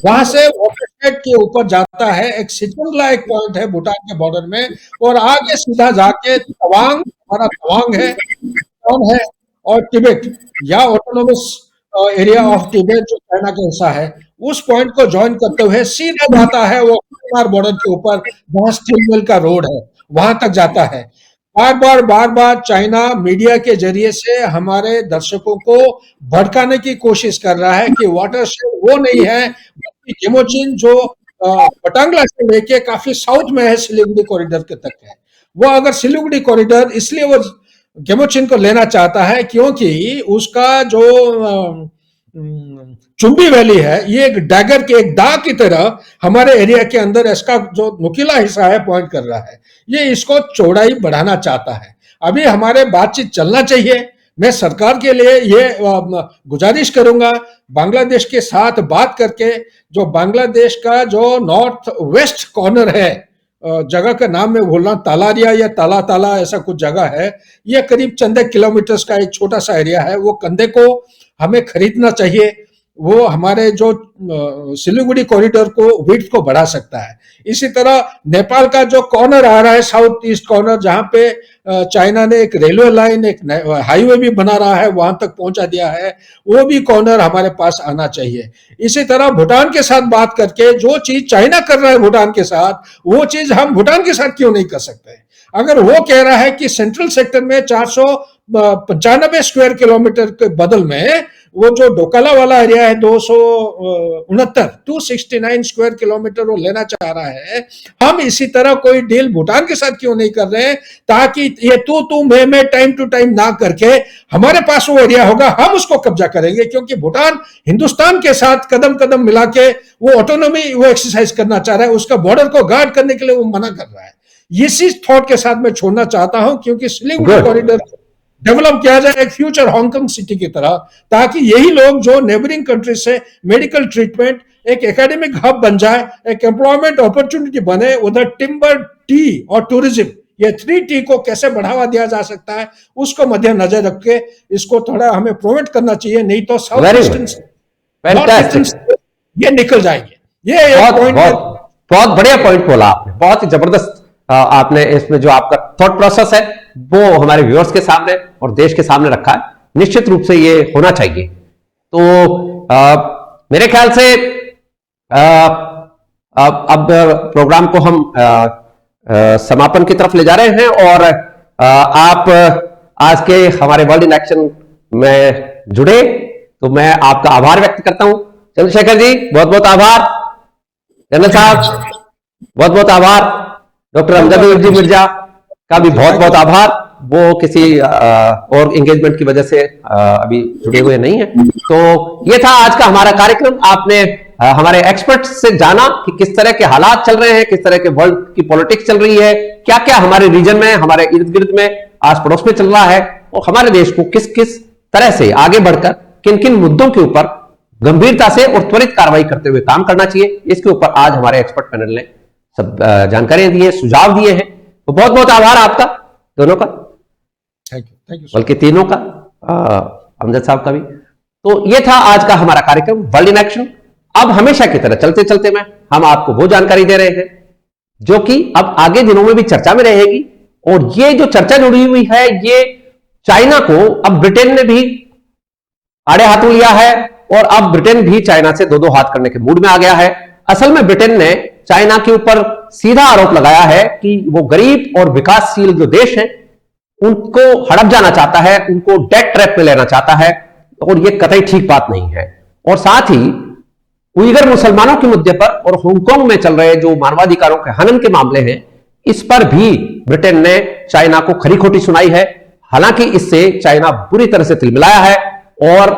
वहां से वाटरशेड के ऊपर जाता है, एक सिचुंगला एक पॉइंट है भूटान के बॉर्डर में, और आगे सीधा जाके तवांग, हमारा तवांग है, कौन है, और तिब्बत या ऑटोनोमस एरिया ऑफ तिब्बत जो चाइना का हिस्सा है, उस पॉइंट को ज्वाइन करते हुए सीधा जाता है वो म्यांमार बॉर्डर के ऊपर, जहां स्टील मिल का रोड है, वहां तक जाता है। बार बार चाइना मीडिया के जरिए से हमारे दर्शकों को भड़काने की कोशिश कर रहा है कि वाटरशेड वो नहीं है, बल्कि गेमोचिन जो पटांगला से लेके काफी साउथ में है, सिलीगुड़ी कॉरिडोर के तक है। वो अगर सिलीगुड़ी कॉरिडोर इसलिए वो गेमोचिन को लेना चाहता है क्योंकि उसका जो चुंबी वैली है, ये एक डैगर के, एक दाग की तरह हमारे एरिया के अंदर इसका जो नुकीला हिस्सा है पॉइंट कर रहा है। ये इसको चौड़ाई बढ़ाना चाहता है। अभी हमारे बातचीत चलना चाहिए। मैं सरकार के लिए ये गुजारिश करूंगा, बांग्लादेश के साथ बात करके, जो बांग्लादेश का जो नॉर्थ वेस्ट कॉर्नर है, जगह का नाम मैं भूल रहा हूं, तालारिया या ताला ताला ऐसा कुछ जगह है, ये करीब चंद किलोमीटर्स का एक छोटा सा एरिया है। वो कंधे को हमें खरीदना चाहिए। वो हमारे जो सिलीगुड़ी कॉरिडोर को विड्थ को बढ़ा सकता है। इसी तरह नेपाल का जो कॉर्नर आ रहा है, साउथ ईस्ट कॉर्नर, जहां पे चाइना ने एक रेलवे लाइन, एक हाईवे भी बना रहा है, वहां तक पहुंचा दिया है, वो भी कॉर्नर हमारे पास आना चाहिए। इसी तरह भूटान के साथ बात करके, जो चीज चाइना कर रहा है भूटान के साथ, वो चीज हम भूटान के साथ क्यों नहीं कर सकते। अगर वो कह रहा है कि सेंट्रल सेक्टर में 495 स्क्वायर किलोमीटर के बदल में वो जो डोकाला वाला एरिया है 269 स्क्वायर किलोमीटर वो लेना चाह रहा है, हम इसी तरह कोई डील भूटान के साथ क्यों नहीं कर रहे हैं, ताकि ये तू मैं टाइम टू टाइम ना करके हमारे पास वो एरिया होगा, हम उसको कब्जा करेंगे। क्योंकि भूटान हिंदुस्तान के साथ कदम कदम मिला के वो ऑटोनॉमी वो एक्सरसाइज करना चाह रहा है, उसका बॉर्डर को गार्ड करने के लिए वो मना कर रहा है। इसी थॉट के साथ मैं छोड़ना चाहता हूं, क्योंकि सिलीगुड़ी कॉरिडोर डेवलप किया जाए एक फ्यूचर हांगकांग सिटी की तरह, ताकि यही लोग जो नेबरिंग कंट्री से मेडिकल ट्रीटमेंट, एक एकेडमिक हब बन जाए, एक एम्प्लॉयमेंट अपॉर्चुनिटी बने, उधर टिम्बर, टी और टूरिज्म, ये 3T को कैसे बढ़ावा दिया जा सकता है, उसको मद्देनजर रख के इसको थोड़ा हमें प्रोमोट करना चाहिए। नहीं तो साउथ ईस्टर्न ये निकल जाएंगे। ये एक पॉइंट, बहुत बढ़िया पॉइंट बोला आपने, बहुत ही जबरदस्त आपने इसमें जो आपका थॉट प्रोसेस है वो हमारे व्यूअर्स के सामने और देश के सामने रखा है। निश्चित रूप से ये होना चाहिए। तो मेरे ख्याल से अब प्रोग्राम को हम समापन की तरफ ले जा रहे हैं, और आप आज के हमारे वर्ल्ड इन एक्शन में जुड़े, तो मैं आपका आभार व्यक्त करता हूं। चंद्रशेखर जी, बहुत बहुत आभार। जनरल साहब, बहुत बहुत आभार। डॉक्टर अमजद जी मिर्जा का भी बहुत बहुत आभार। वो किसी और एंगेजमेंट की वजह से अभी जुड़े हुए नहीं है। तो ये था आज का हमारा कार्यक्रम। आपने हमारे एक्सपर्ट से जाना कि किस तरह के हालात चल रहे हैं, किस तरह के वर्ल्ड की पॉलिटिक्स चल रही है, क्या क्या हमारे रीजन में, हमारे इर्द गिर्द में, आस पड़ोस में चल रहा है, और हमारे देश को किस किस तरह से आगे बढ़कर किन किन मुद्दों के ऊपर गंभीरता से और त्वरित कार्रवाई करते हुए काम करना चाहिए, इसके ऊपर आज हमारे एक्सपर्ट पैनल ने सब जानकारियां दी है, सुझाव दिए हैं। तो बहुत बहुत आभार आपका दोनों का, थैंक यू, बल्कि तीनों का, अमजद साहब का भी। तो ये था आज का हमारा कार्यक्रम वर्ल्ड इन एक्शन। अब हमेशा की तरह चलते चलते में हम आपको वो जानकारी दे रहे हैं जो कि अब आगे दिनों में भी चर्चा में रहेगी, और ये जो चर्चा जुड़ी हुई है, ये चाइना को अब ब्रिटेन ने भी आड़े हाथों लिया है, और अब ब्रिटेन भी चाइना से दो दो हाथ करने के मूड में आ गया है। असल में ब्रिटेन ने चाइना के ऊपर सीधा आरोप लगाया है कि वो गरीब और विकासशील जो देश हैं उनको हड़प जाना चाहता है, उनको डेट ट्रैप में लेना चाहता है, और ये कतई ठीक बात नहीं है। और साथ ही उइगर मुसलमानों के मुद्दे पर और हांगकांग में चल रहे जो मानवाधिकारों के हनन के मामले हैं, इस पर भी ब्रिटेन ने चाइना को खरी खोटी सुनाई है। हालांकि इससे चाइना बुरी तरह से तिलमिलाया है और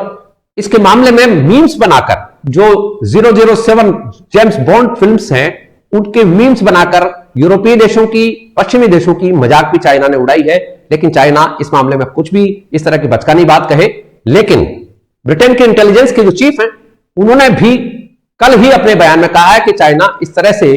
इसके मामले में मीम्स बनाकर, जो 007 जेम्स बॉन्ड फिल्म्स हैं उनके मीम्स बनाकर यूरोपीय देशों की, पश्चिमी देशों की मजाक भी चाइना ने उड़ाई है। लेकिन चाइना इस मामले में कुछ भी इस तरह की बचकानी बात कहे, लेकिन ब्रिटेन के इंटेलिजेंस के जो चीफ हैं उन्होंने भी कल ही अपने बयान में कहा है कि चाइना इस तरह से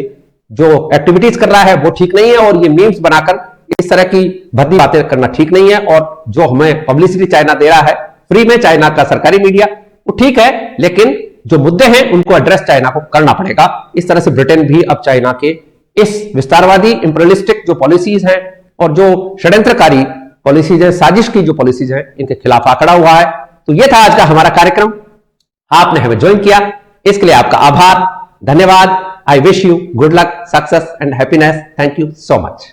जो एक्टिविटीज कर रहा है वो ठीक नहीं है और ये मीम्स बनाकर इस तरह की भद्दी बातें करना ठीक नहीं है। और जो हमें पब्लिसिटी चाइना दे रहा है फ्री में, चाइना का सरकारी मीडिया, वो ठीक है, लेकिन जो मुद्दे हैं उनको एड्रेस चाइना को करना पड़ेगा। इस तरह से ब्रिटेन भी अब चाइना के इस विस्तारवादी इंपीरियलिस्टिक जो पॉलिसीज हैं और जो षड्यंत्रकारी पॉलिसीज है, साजिश की जो पॉलिसीज है, इनके खिलाफ आंकड़ा हुआ है। तो यह था आज का हमारा कार्यक्रम। आपने हमें ज्वाइन किया, इसके लिए आपका आभार, धन्यवाद। I wish you good luck, success and happiness. Thank you so much.